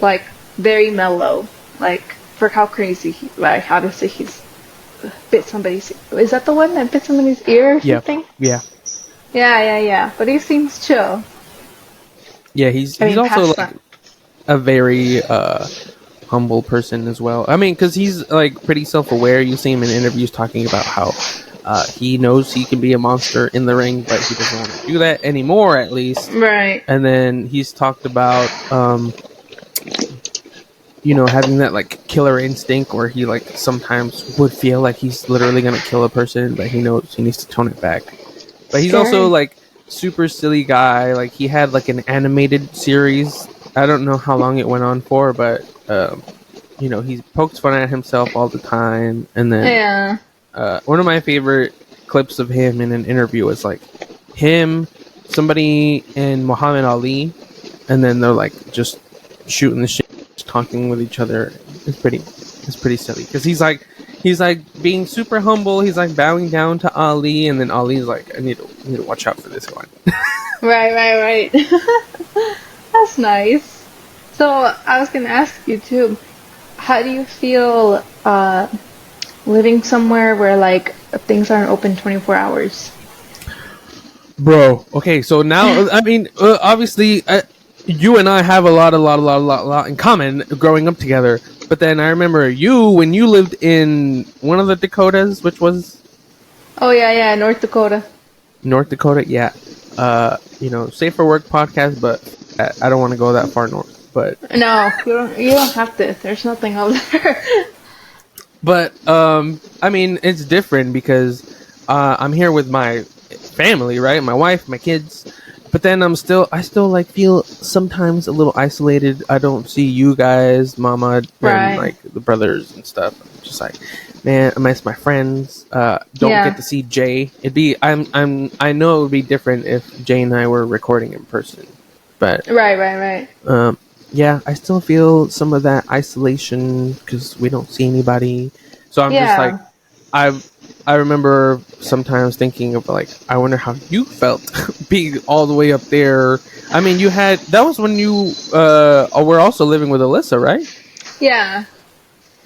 like very mellow. Like, for how crazy like obviously he's bit somebody's. Is that the one that bit somebody's ear or something? Yeah. Yeah. But he seems chill. Yeah, he's also like a very humble person as well. I mean, because he's like pretty self-aware. You see him in interviews talking about how he knows he can be a monster in the ring, but he doesn't want to do that anymore, at least. Right. And then he's talked about having that like killer instinct where he like sometimes would feel like he's literally gonna kill a person, but he knows he needs to tone it back. But he's also Scary. like super silly guy. Like he had like an animated series. I don't know how long it went on for, but he pokes fun at himself all the time. And then Yeah. one of my favorite clips of him in an interview was like him, somebody, and Muhammad Ali, and then they're like just shooting the shit, just talking with each other. It's pretty silly because he's like being super humble. He's like bowing down to Ali, and then Ali's like, I need to watch out for this one. Right. That's nice. So I was gonna ask you too. How do you feel living somewhere where like things aren't open 24 hours? Bro, okay, so now I mean, obviously, you and I have a lot in common growing up together. But then I remember when you lived in one of the Dakotas, which was Oh yeah, North Dakota. North Dakota. Yeah, Safe for Work podcast, but I don't want to go that far north. But No, you don't have to. There's nothing over there. but I mean, it's different because I'm here with my family, right? My wife, my kids. But then I still like feel sometimes a little isolated. I don't see you guys, Mama, and Right. like the brothers and stuff. I'm just like, man, I miss my friends. Don't Yeah. get to see Jay. I know it would be different if Jay and I were recording in person, but Right. yeah, I still feel some of that isolation because we don't see anybody. So I'm just like, Yeah. I remember sometimes thinking of like, I wonder how you felt being all the way up there. I mean, that was when you were also living with Alyssa, right? Yeah.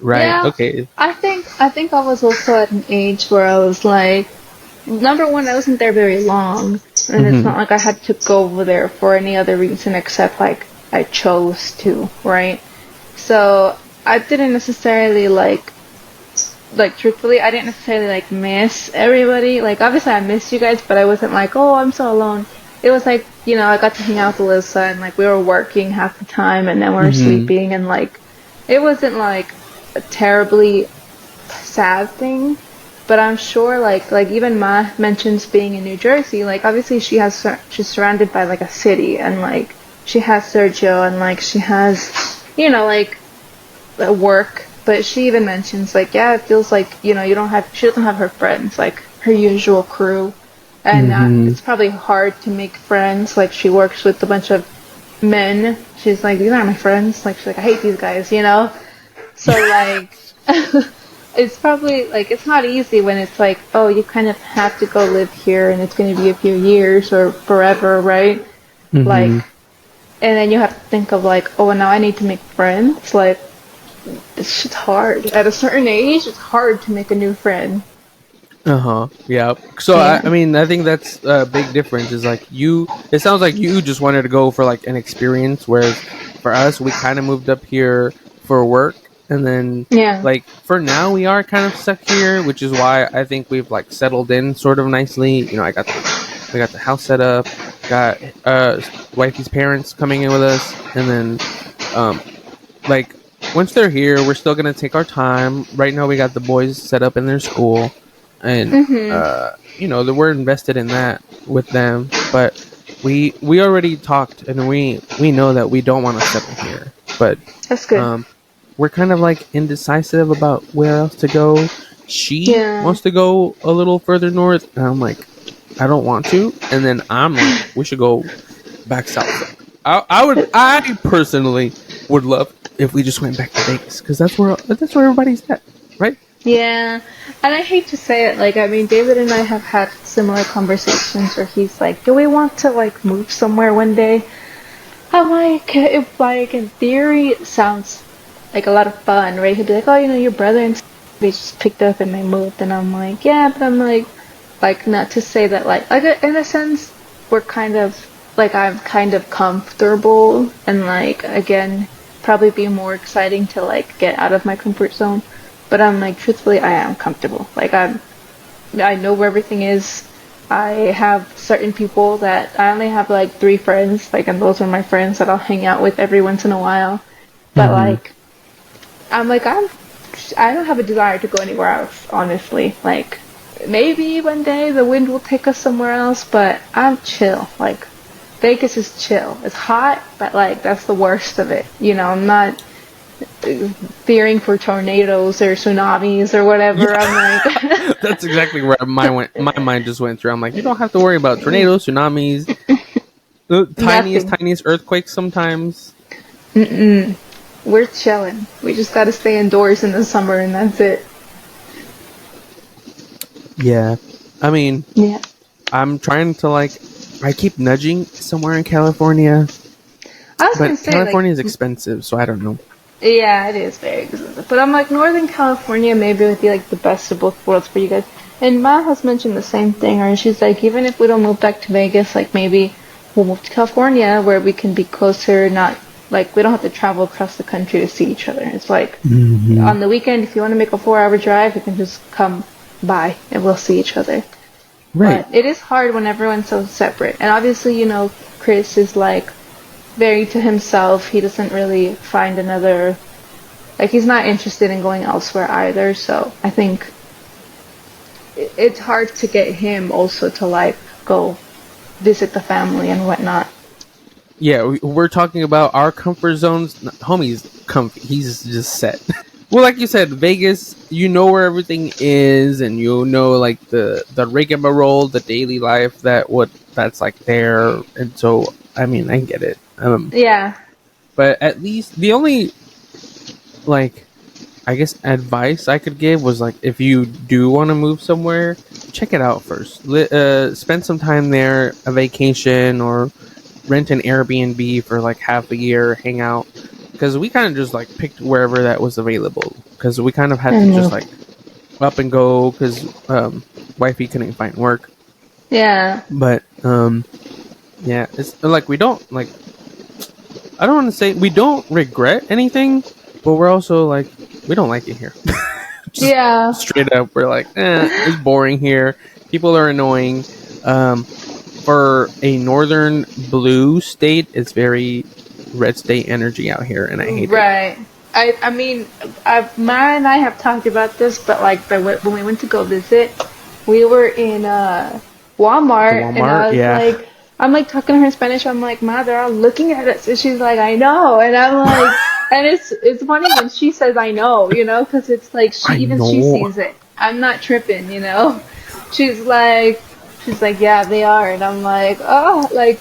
Right. Yeah. Okay. I think I was also at an age where I was like, number one, I wasn't there very long, and it's not like I had to go over there for any other reason except like I chose to, right? So I didn't necessarily like truthfully, I didn't necessarily like miss everybody. Like obviously I missed you guys, but I wasn't like, oh, I'm so alone. It was like, I got to hang out with Alyssa, and like we were working half the time, and then we were sleeping, and like it wasn't like a terribly sad thing. But I'm sure like even Ma mentions being in New Jersey. Like obviously she's surrounded by like a city, and like she has Sergio, and like she has like work. But she even mentions like, yeah, it feels like she doesn't have her friends, like her usual crew, and it's probably hard to make friends. Like she works with a bunch of men. She's like, these aren't my friends. Like she's like, I hate these guys, So like it's probably like it's not easy when it's like, oh, you kind of have to go live here, and it's going to be a few years or forever, right? Like, and then you have to think of like, oh, now I need to make friends. Like, it's just hard. At a certain age, it's hard to make a new friend. Yeah. So I mean, I think that's a big difference. Is like it sounds like you just wanted to go for like an experience, whereas for us, we kind of moved up here for work. And then, like, for now, we are kind of stuck here, which is why I think we've, like, settled in sort of nicely. We got the house set up, got wifey's parents coming in with us, and then, like, once they're here, we're still going to take our time. Right now, we got the boys set up in their school, and, we're invested in that with them. But we already talked, and we know that we don't want to settle here. But that's good. We're kind of like indecisive about where else to go. She wants to go a little further north, and I'm like, I don't want to. And then I'm like, we should go back south. I personally would love if we just went back to Vegas, because that's where everybody's at, right? Yeah, and I hate to say it, like, I mean, David and I have had similar conversations where he's like, do we want to like move somewhere one day? I'm like, if like in theory it sounds like a lot of fun, right? He'd be like, oh, your brother and they just picked up and they moved, and I'm like, yeah, but I'm like not to say that like in a sense we're kind of like I'm kind of comfortable, and like again probably be more exciting to like get out of my comfort zone, but I'm like truthfully I am comfortable. Like I know where everything is. I have certain people that I only have like 3 friends, like, and those are my friends that I'll hang out with every once in a while, but like I'm like, I don't have a desire to go anywhere else, honestly. Like, maybe one day the wind will take us somewhere else, but I'm chill. Like, Vegas is chill. It's hot, but like, that's the worst of it. You know, I'm not fearing for tornadoes or tsunamis or whatever. Yeah. I'm like, That's exactly where my mind just went through. I'm like, you don't have to worry about tornadoes, tsunamis, the nothing. tiniest earthquakes sometimes. Mm-mm. We're chilling. We just gotta stay indoors in the summer, and that's it. Yeah. I mean, Yeah. I'm trying to like, I keep nudging somewhere in California, I was gonna but say, like, California is expensive, so I don't know. yeah, it is very expensive. But I'm like, Northern California maybe would be like the best of both worlds for you guys. And Ma has mentioned the same thing, or she's like, even if we don't move back to Vegas, like maybe we'll move to California where we can be closer, not like we don't have to travel across the country to see each other. It's like Mm-hmm. on the weekend, if you want to make a 4 hour drive, you can just come by and we'll see each other. Right. But it is hard when everyone's so separate. And obviously, you know, Chris is like very to himself. He doesn't really find another, like, he's not interested in going elsewhere either. So I think it's hard to get him also to like go visit the family and whatnot. Yeah, we're talking about our comfort zones. Homie's comfy. He's just set. Well, like you said, Vegas, you know where everything is, and you know like the rigmarole, the daily life that's like there, and so I mean I get it. Yeah. But at least the only like I guess advice I could give was like if you do want to move somewhere, check it out first. Spend some time there, a vacation, or rent an Airbnb for like half a year, hang out. Because we kind of just like picked wherever that was available. Because we kind of had I to just know. like up and go because wifey couldn't find work. Yeah. But yeah, it's like we don't like. I don't want to say we don't regret anything, but we're also like we don't like it here. Just Yeah. straight up, we're like, it's boring here. People are annoying. For a northern blue state, it's very red state energy out here, and I hate it. Right. I mean, Ma and I have talked about this, but like when we went to go visit, we were in The Walmart, and I Walmart, was yeah. like, I'm like talking to her in Spanish. I'm like, Ma, they're all looking at us, and she's like, I know, and I'm like, and it's funny when she says I know, you know, because it's like I she know. sees it. I'm not tripping, you know. She's like, yeah, they are, and I'm like, oh, like.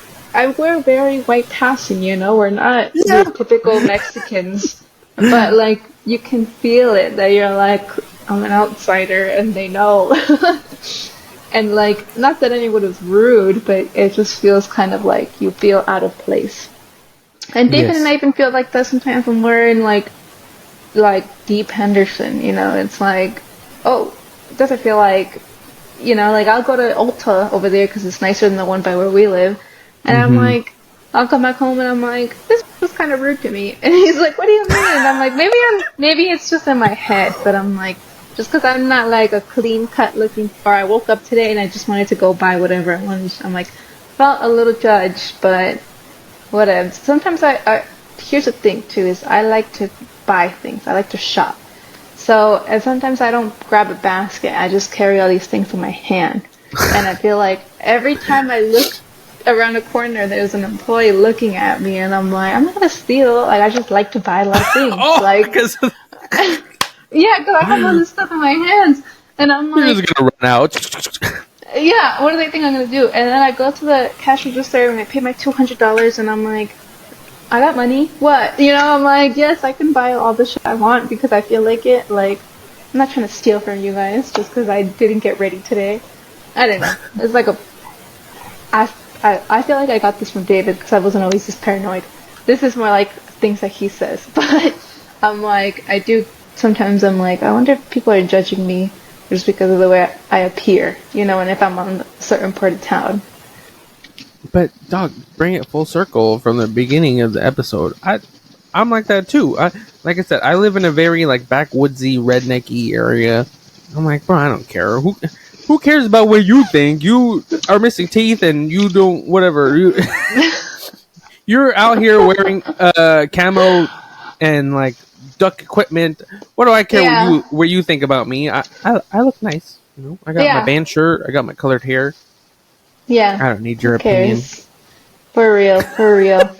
We're very white passing, you know. We're not Yeah. your typical Mexicans, but like you can feel it that you're like I'm an outsider, and they know. And like, not that anyone was rude, but it just feels kind of like you feel out of place. And David and I Yes. even feel like that sometimes when we're in like Deep Henderson, you know. It's like, oh, it doesn't feel like, you know, like I'll go to Ulta over there because it's nicer than the one by where we live. And I'm Mm-hmm. like, I'll come back home and I'm like, this was kind of rude to me. And he's like, what do you mean? And I'm like, maybe it's just in my head, but I'm like, just because I'm not like a clean cut looking, or I woke up today and I just wanted to go buy whatever I wanted. I'm like, felt a little judged, but whatever. Sometimes here's the thing too, is I like to buy things. I like to shop. So, and sometimes I don't grab a basket. I just carry all these things in my hand. And I feel like every time I look around a corner, there's an employee looking at me, and I'm like, I'm not gonna steal. Like, I just like to buy a lot of things. Oh, Like, because yeah, because I have all this stuff in my hands, and I'm you're like, just gonna run out. yeah, what do they think I'm gonna do? And then I go to the cash register and I pay my $200, and I'm like, I got money. What? You know, I'm like, yes, I can buy all the shit I want because I feel like it. Like, I'm not trying to steal from you guys just because I didn't get ready today. I don't know. It's like I feel like I got this from David because I wasn't always this paranoid. This is more like things that he says. But I'm like, sometimes I'm like, I wonder if people are judging me just because of the way I appear, you know, and if I'm on a certain part of town. But dog, bring it full circle from the beginning of the episode. I'm like that too. Like I said, I live in a very like backwoodsy, rednecky area. I'm like, bro, I don't care. Who cares about what you think? You are missing teeth, and you don't whatever. You're out here wearing camo and like duck equipment. What do I care Yeah. what you think about me? I look nice. You know, I got my Yeah. band shirt. I got my colored hair. Yeah. I don't need Who your opinion. cares? For real, for real.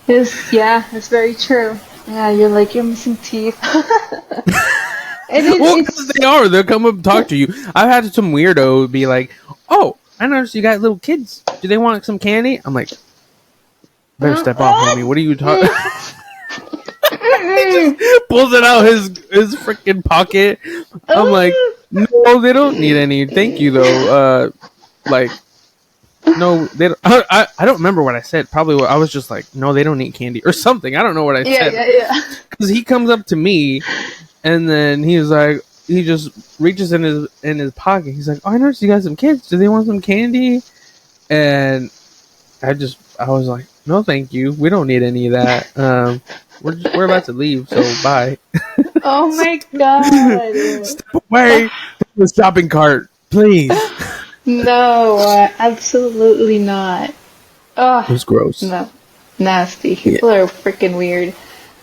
It's very true. Yeah, you're missing teeth. And Well, because they are. They'll come up and talk to you. I've had some weirdo be like, "Oh, I noticed you got little kids. Do they want some candy?" I'm like, "Better step off, homie. What are you talking?" He just pulls it out his freaking pocket. I'm like, "No, they don't need any. Thank you, though. Like, no, they don't." I don't remember what I said. Probably I was just like, "No, they don't need candy" or something. I don't know what I Yeah, said. yeah. Because he comes up to me, and then he's like, he just reaches in his pocket. He's like, "Oh, I noticed you got some kids. Do they want some candy?" And I was like, "No, thank you. We don't need any of that. We're about to leave, so bye." Oh my god. Step away from the shopping cart, please. No, absolutely not. It Oh, was gross. no. Nasty. Yeah. People are freaking weird.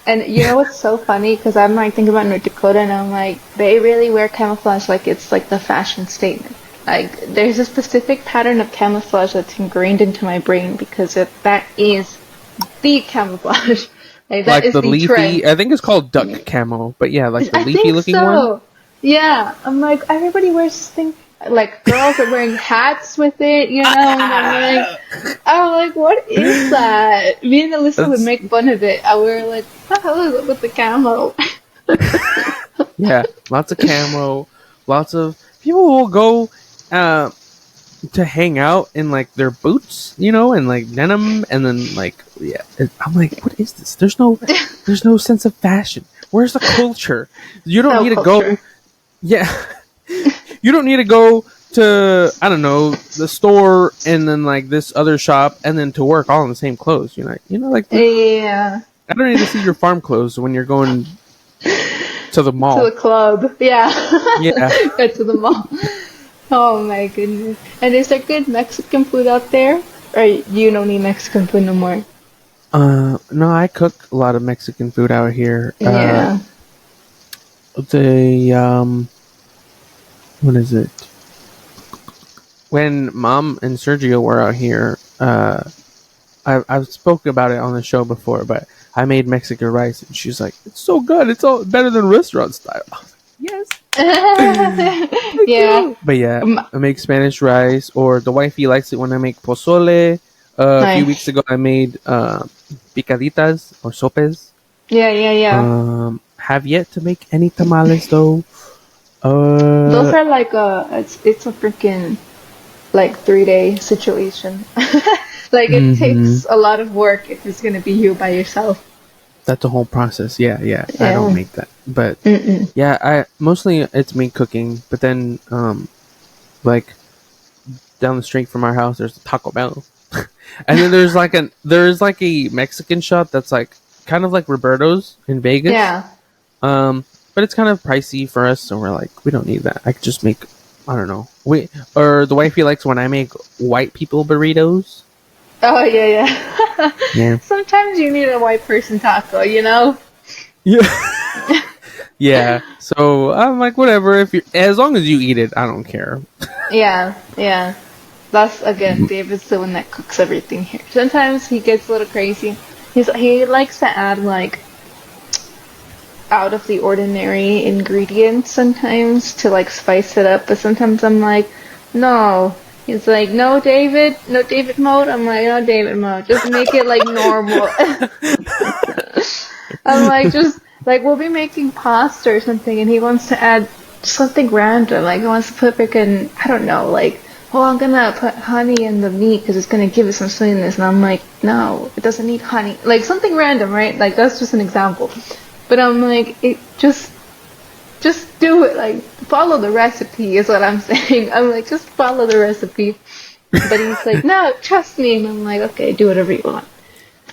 And you know what's so funny? Because I'm like thinking about North Dakota and I'm like, they really wear camouflage like it's like the fashion statement. Like, there's a specific pattern of camouflage that's ingrained into my brain because that is the camouflage. Like, that Like is the the leafy, trend. I think it's called duck camo, but yeah, like the I leafy think looking one. so. Yeah, I'm like, everybody wears this thing. Like, girls are wearing hats with it, you know, and I'm like, what is that? Me and Alyssa would make fun of it. I were like, what the hell is it with the camo? Yeah, lots of camo, lots of people will go to hang out in like their boots, you know, and like denim, and then like I'm like, what is this? There's no sense of fashion. Where's the culture? You don't need to go. Yeah, you don't need to go to, I don't know, the store and then like this other shop and then to work all in the same clothes. You're like, like, Yeah. I don't need to see your farm clothes when you're going to the mall. To the club. Yeah. Yeah. Go to the mall. Oh my goodness. And is there good Mexican food out there? Or you don't need Mexican food no more? No, I cook a lot of Mexican food out here. Yeah. What is it? When Mom and Sergio were out here, I've spoken about it on the show before, but I made Mexican rice, and she's like, "It's so good. It's all better than restaurant style." I was like, "Yes." Yeah. But yeah, I make Spanish rice, or the wifey likes it when I make pozole. A few weeks ago, I made picaditas or sopes. Yeah. Have yet to make any tamales though. Those are like it's a freaking like 3-day situation. Like it takes a lot of work if it's gonna be you by yourself. That's a whole process. Yeah. I don't make that, but yeah, I mostly it's me cooking. But then, like down the street from our house, there's a Taco Bell, and then there's like a Mexican shop that's like kind of like Roberto's in Vegas. Yeah. But it's kind of pricey for us, so we're like, we don't need that. I could just make, I don't know. Or the wifey likes when I make white people burritos. Oh yeah. Yeah. Sometimes you need a white person taco, you know? Yeah. Yeah. So I'm like, whatever. As long as you eat it, I don't care. Yeah. That's again, David's the one that cooks everything here. Sometimes he gets a little crazy. He likes to add like out of the ordinary ingredients sometimes to like spice it up, but sometimes I'm like, no. He's like, no David mode. I'm like, no David mode. Just make it like normal. I'm like, just like we'll be making pasta or something, and he wants to add something random. Like he wants to put freaking, I don't know, like, oh, I'm gonna put honey in the meat because it's gonna give it some sweetness, and I'm like, no, it doesn't need honey. Like something random, right? Like that's just an example. But I'm like, it just do it. Like, follow the recipe is what I'm saying. I'm like, just follow the recipe. But he's like, no, trust me. And I'm like, okay, do whatever you want.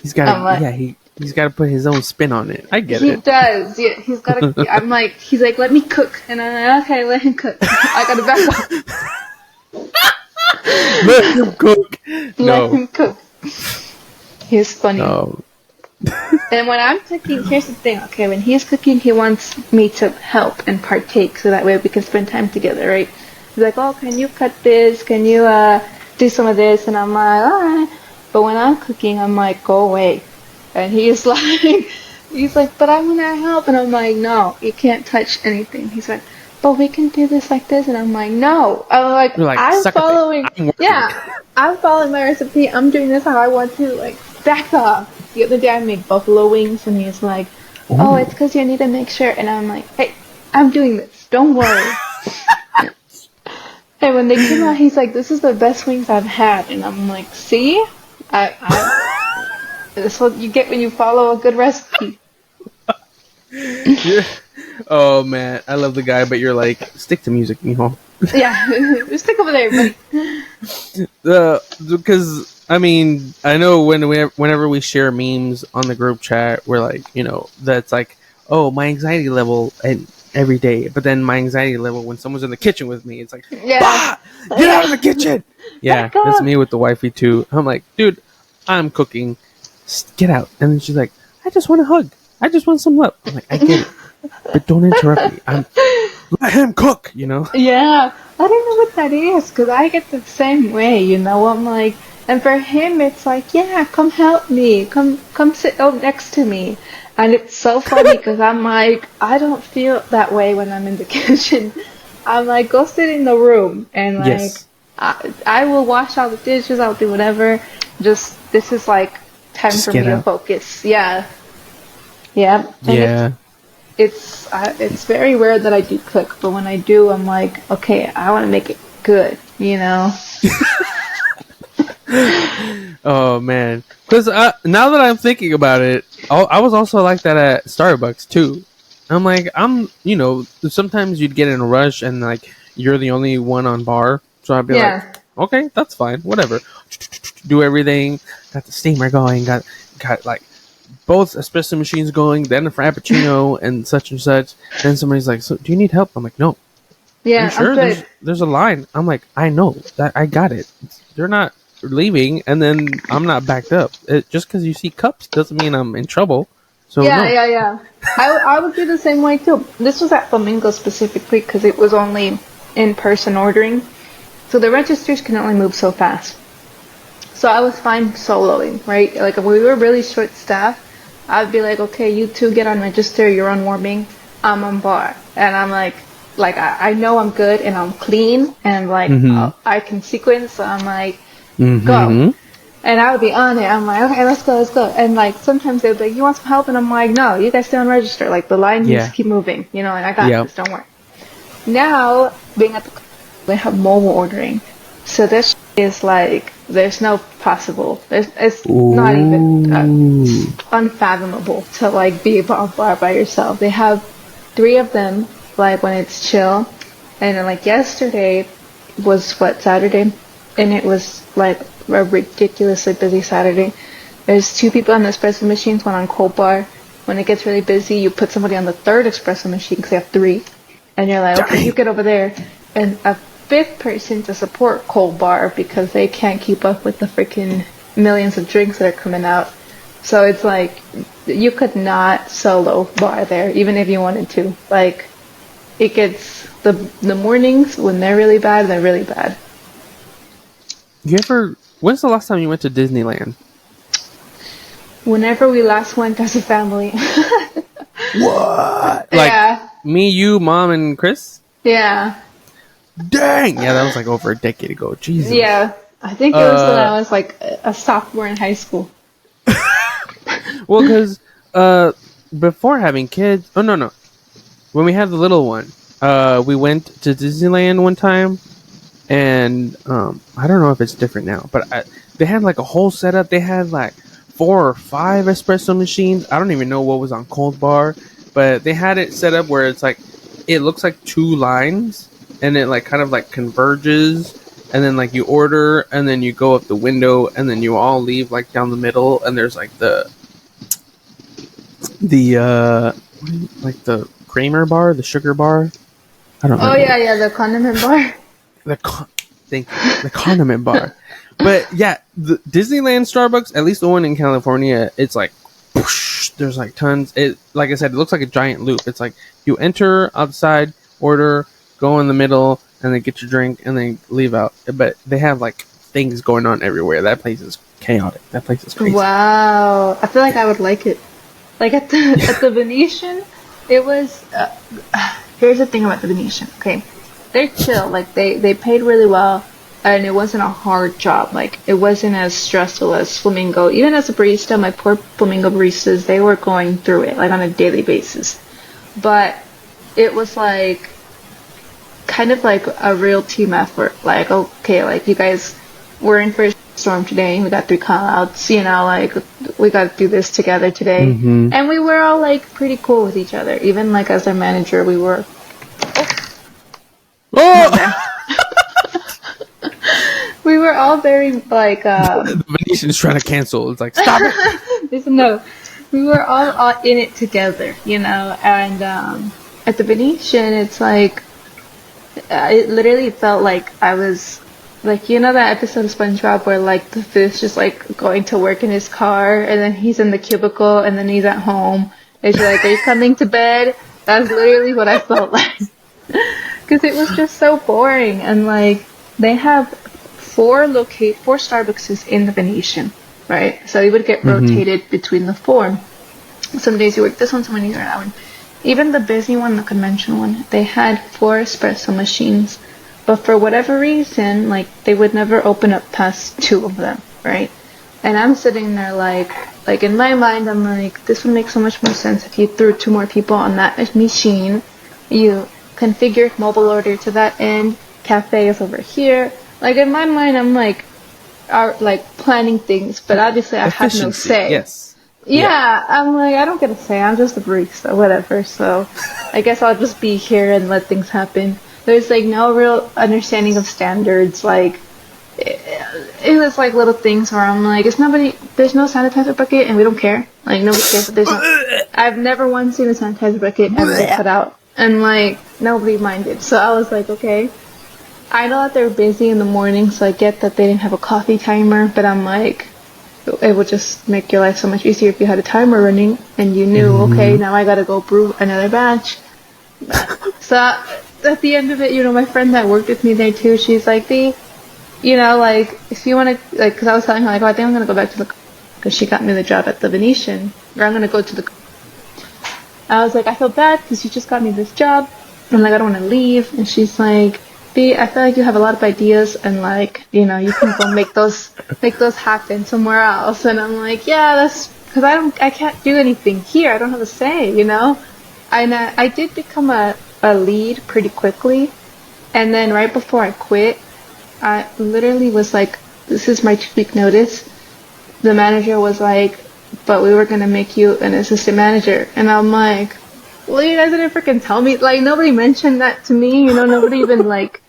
He's got he's got to put his own spin on it. I get it. He does. Yeah, he's got to. I'm like, he's like, let me cook. And I'm like, okay, let him cook. I got to back up. Let him cook. Let him cook. He's funny. No. And when I'm cooking, here's the thing. Okay, when he's cooking, he wants me to help and partake, so that way we can spend time together, right? He's like, "Oh, can you cut this? Can you do some of this?" And I'm like, "All right." But when I'm cooking, I'm like, "Go away." And he's like, "But I want to help." And I'm like, "No, you can't touch anything." He's like, "But we can do this like this." And I'm like, "No." I'm like, You're like, I'm suck a following. dick. I'm working. Yeah, I'm following my recipe. I'm doing this how I want to. Like, back off. The other day I made buffalo wings, and he's like, "Oh, it's because you need to make sure." And I'm like, "Hey, I'm doing this. Don't worry." And when they came out, he's like, "This is the best wings I've had." And I'm like, "See? That's what you get when you follow a good recipe." Yeah. Oh man, I love the guy, but you're like, stick to music, mijo. Yeah, stick over there, buddy. Because I mean, I know whenever we share memes on the group chat, we're like, that's like, oh, my anxiety level and every day, but then my anxiety level when someone's in the kitchen with me, it's like, bah! Get out of the kitchen. Yeah, that's me with the wifey too. I'm like, dude, I'm cooking, get out. And then she's like, I just want a hug. I just want some love. I'm like, I get it, but don't interrupt me. Let him cook, Yeah, I don't know what that is, because I get the same way, I'm like, and for him, it's like, yeah, come help me, come sit next to me. And it's so funny, because I'm like, I don't feel that way when I'm in the kitchen. I'm like, go sit in the room, and like, yes. I will wash all the dishes, I'll do whatever, this is like, time Just for me to focus. Yeah. Yeah. And it's very rare that I do cook, but when I do, I'm like, okay, I want to make it good, Oh man, because now that I'm thinking about it, I was also like that at Starbucks too. I'm like, sometimes you'd get in a rush and like you're the only one on bar, so I'd be like, okay, that's fine, whatever. Do everything, got the steamer going, got like both espresso machines going, then a frappuccino and such. Then somebody's like, so do you need help? I'm like, no. Yeah, sure? There's a line. I'm like, I know that, I got it. They're not leaving, and then I'm not backed up. Just because you see cups doesn't mean I'm in trouble. So yeah, no. yeah. I would do the same way too. This was at Flamingo specifically because it was only in-person ordering, so the registers can only move so fast. So I was fine soloing, right? Like if we were really short-staffed, I'd be like, okay, you two get on register, you're on warming, I'm on bar, and I'm like I know I'm good and I'm clean and like I can sequence, so I'm like, go. And I would be on it. I'm like, okay, let's go. And like sometimes they'd be like, you want some help? And I'm like, no, you guys stay on register. Like the line needs to keep moving, and I got this. Don't worry. Now being at they have mobile ordering, so this is like there's no possible. It's not even unfathomable to like be on bar by yourself. They have 3 of them like when it's chill, and then like yesterday was Saturday, and it was like a ridiculously busy Saturday. There's 2 people on the espresso machines, one on cold bar. When it gets really busy, you put somebody on the 3rd espresso machine because they have 3, and you're like, okay, you get over there, and a 5th person to support cold bar because they can't keep up with the freaking millions of drinks that are coming out. So it's like you could not solo bar there even if you wanted to. Like it gets the mornings when they're really bad, they're really bad. When's the last time you went to Disneyland? Whenever we last went as a family. What? Like yeah. Me, you, Mom, and Chris? Yeah. Dang! Yeah, that was like over a decade ago. Jesus. Yeah. I think it was when I was like a sophomore in high school. Well, because before having kids... Oh, no. When we had the little one, we went to Disneyland one time. And I don't know if it's different now, but they had like a whole setup. They had like 4 or 5 espresso machines. I don't even know what was on cold bar, but they had it set up where it's like it looks like 2 lines, and it like kind of like converges, and then like you order, and then you go up the window, and then you all leave like down the middle, and there's like the creamer bar, the sugar bar. I don't know. Oh yeah, the condiment bar. The condiment bar. But yeah, the Disneyland Starbucks, at least the one in California, it's like whoosh, there's like tons. It, like I said, it looks like a giant loop. It's like you enter outside, order, go in the middle, and then get your drink, and then leave out. But they have like things going on everywhere. That place is chaotic. That place is crazy. Wow. I feel like I would like it. Like at the Venetian, it was. Here's the thing about the Venetian. Okay, they're chill. Like they paid really well, and it wasn't a hard job. Like it wasn't as stressful as Flamingo. Even as a barista, my poor Flamingo baristas, they were going through it like on a daily basis. But it was like kind of like a real team effort. Like okay, like you guys, we're in for a storm today. We got 3 call-outs. You know, like we got to do this together today. Mm-hmm. And we were all like pretty cool with each other. Even like as our manager, we were. Oh! We were all very like. The Venetian's trying to cancel. It's like, stop it. No, we were all in it together, you know. And at the Venetian, it's like it literally felt like I was like, you know that episode of SpongeBob where like the fish just like going to work in his car, and then he's in the cubicle, and then he's at home. And she's like, "Are you coming to bed?" That's literally what I felt like. Because it was just so boring, and like they have 4 Starbucks in the Venetian, right? So you would get rotated between the 4. Some days you work this one, some days you work that one. Even the busy one, the convention one, they had 4 espresso machines, but for whatever reason, like they would never open up past 2 of them, right? And I'm sitting there like in my mind, I'm like, this would make so much more sense if you threw 2 more people on that machine. You configure mobile order to that end, cafe is over here. Like in my mind, I'm like planning things, but obviously I have no say. Yes. Yeah, I'm like, I don't get a say. I'm just a barista, whatever. So I guess I'll just be here and let things happen. There's like no real understanding of standards. Like it was like little things where I'm like, there's no sanitizer bucket, and we don't care. Like nobody cares. I've never once seen a sanitizer bucket ever put out. And, like, nobody minded. So I was like, okay. I know that they're busy in the morning, so I get that they didn't have a coffee timer. But I'm like, it would just make your life so much easier if you had a timer running. And you knew, okay, now I gotta go brew another batch. So at the end of it, you know, my friend that worked with me there, too, she's like, you know, like, if you want to, like, because I was telling her, like, oh, I think I'm going to go back to the, because she got me the job at the Venetian. Or I'm going to go to the, I was like, I feel bad because you just got me this job. I'm like, I don't want to leave. And she's like, B, I feel like you have a lot of ideas and like, you know, you can go make those happen somewhere else. And I'm like, yeah, that's because I can't do anything here. I don't have a say, you know. And I did become a lead pretty quickly. And then right before I quit, I literally was like, this is my 2-week notice. The manager was like, but we were going to make you an assistant manager. And I'm like, well, you guys didn't freaking tell me. Like, nobody mentioned that to me. You know, nobody even, like,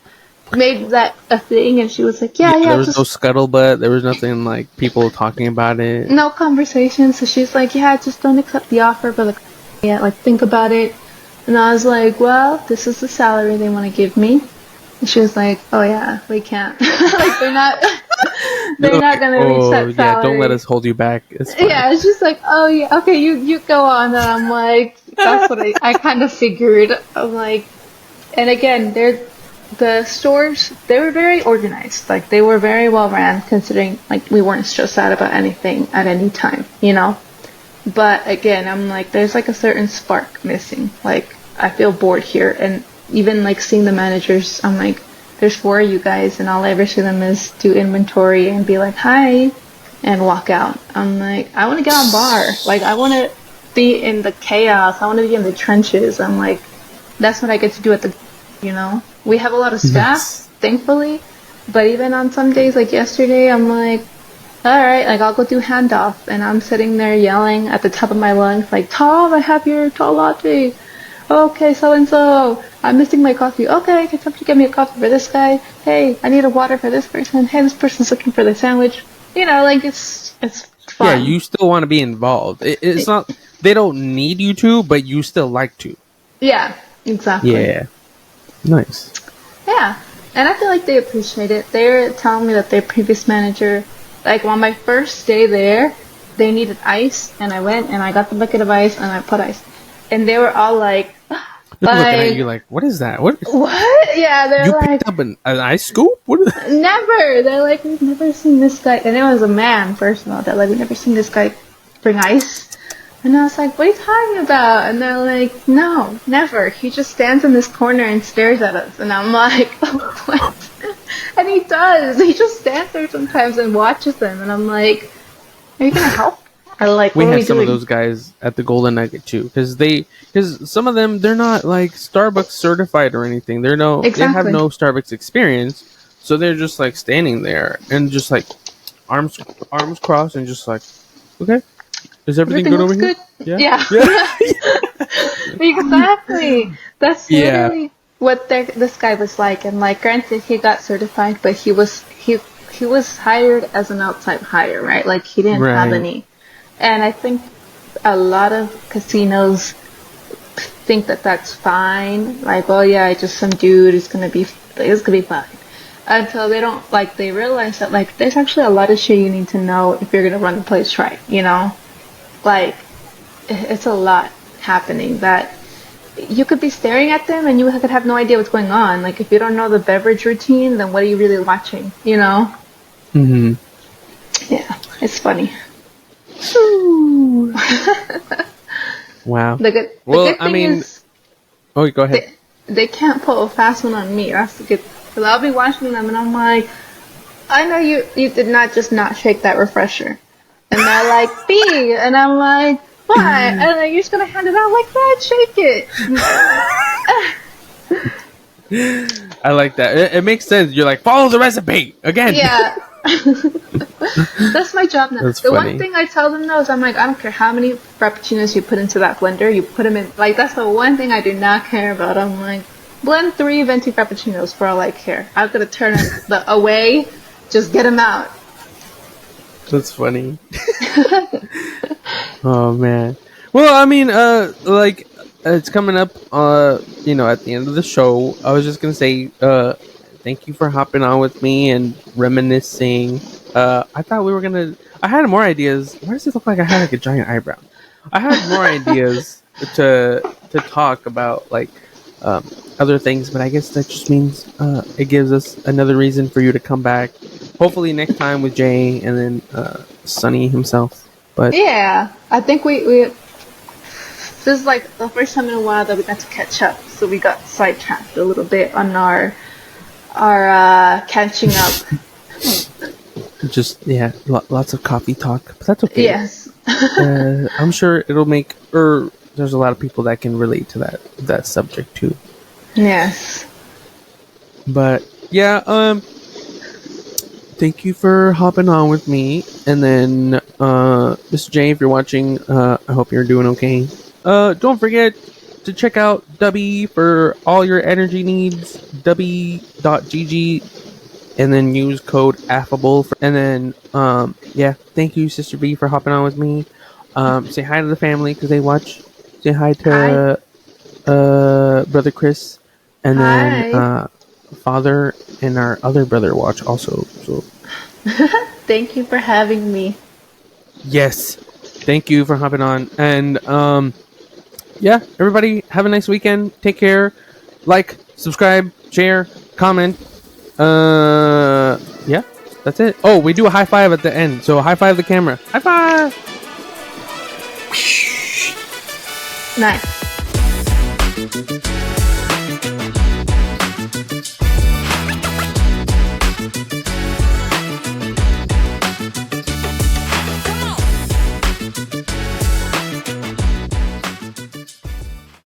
made that a thing. And she was like, yeah. There was no scuttlebutt. There was nothing, like, people talking about it. No conversation. So she's like, yeah, just don't accept the offer. But, like, yeah, like, think about it. And I was like, well, this is the salary they want to give me. And she was like, oh, yeah, we can't. Like, they're not going to reach that salary. Yeah, don't let us hold you back. It's fine. Yeah, it's just like, oh, yeah, okay, you go on. And I'm like, that's what I kind of figured. I'm like, and again, the stores, they were very organized. Like, they were very well ran, considering, like, we weren't stressed out about anything at any time, you know? But again, I'm like, there's like a certain spark missing. Like, I feel bored here. And even like seeing the managers, I'm like, there's 4 of you guys, and all I ever see them is do inventory and be like, hi, and walk out. I'm like, I want to get on bar. Like, I want to be in the chaos. I want to be in the trenches. I'm like, that's what I get to do at the, you know? We have a lot of staff, thankfully. But even on some days, like yesterday, I'm like, alright, like, I'll go do handoff. And I'm sitting there yelling at the top of my lungs, like, Tom, I have your tall latte. Okay, so-and-so, I'm missing my coffee. Okay, can somebody get me a coffee for this guy? Hey, I need a water for this person. Hey, this person's looking for the sandwich. You know, like, it's fun. Yeah, you still want to be involved. It's not, they don't need you to, but you still like to. Yeah, exactly. Yeah. Nice. Yeah, and I feel like they appreciate it. They're telling me that their previous manager, like, on my first day there, they needed ice, and I went and I got the bucket of ice and I put ice, and they were all like, They're looking at you like, what is that? What? Yeah, they're You like, picked up an ice scoop? What is that? never. They're like, we've never seen this guy, and it was a man, first of all. They're like, we've never seen this guy bring ice. And I was like, what are you talking about? And they're like, no, never. He just stands in this corner and stares at us. And I'm like, what? And he does. He just stands there sometimes and watches them. And I'm like, are you going to help? Or like, We what are had we some doing? of those guys at the Golden Nugget too, because some of them, they're not like Starbucks certified or anything. They have no Starbucks experience, so they're just like standing there and just like arms crossed and just like, okay, is everything good over good? here? Yeah. Exactly. That's literally what this guy was like. And like, granted, he got certified, but he was hired as an outside hire, right? Like, he didn't have any. And I think a lot of casinos think that that's fine. Like, oh yeah, just some dude is gonna be fine. Until they realize that like there's actually a lot of shit you need to know if you're gonna run the place right. You know, like it's a lot happening that you could be staring at them and you could have no idea what's going on. Like, if you don't know the beverage routine, then what are you really watching? You know? Mm-hmm. Yeah, it's funny. Wow. The good thing is, go ahead. They can't pull a fast one on me. That's the good. Because I'll be watching them and I'm like, I know you did not just not shake that refresher. And they're like, B. And I'm like, why? And then you're just going to hand it out like that? Shake it. I like that. It makes sense. You're like, follow the recipe again. Yeah. That's my job now. That's the funny. One thing I tell them though is I'm like, I don't care how many frappuccinos you put into that blender, you put them in. Like, that's the one thing I do not care about. I'm like, blend 3 venti frappuccinos for all I care. I'm gonna turn away, just get them out. That's funny. Oh man. Well, I mean, it's coming up. At the end of the show, I was just gonna say, thank you for hopping on with me and reminiscing. I thought we were gonna. I had more ideas. Why does it look like I had like a giant eyebrow? I had more ideas to talk about like other things, but I guess that just means it gives us another reason for you to come back. Hopefully next time with Jay and then Sonny himself. But yeah, I think we this is like the first time in a while that we got to catch up. So we got sidetracked a little bit on our catching up. Just lots of coffee talk, but that's okay. Yes. I'm sure it'll make there's a lot of people that can relate to that subject too. Yes. But yeah, thank you for hopping on with me. And then Mr. J, if you're watching, I hope you're doing okay. Don't forget to check out Dubby for all your energy needs, dubby.gg, and then use code affable and then thank you, Sister B, for hopping on with me. Say hi to the family because they watch. Say hi to brother Chris, and then father and our other brother watch also. So thank you for having me. Yes, thank you for hopping on. And everybody have a nice weekend. Take care. Like, subscribe, share, comment. That's it. Oh, we do a high five at the end. So high five the camera. High five. Nice.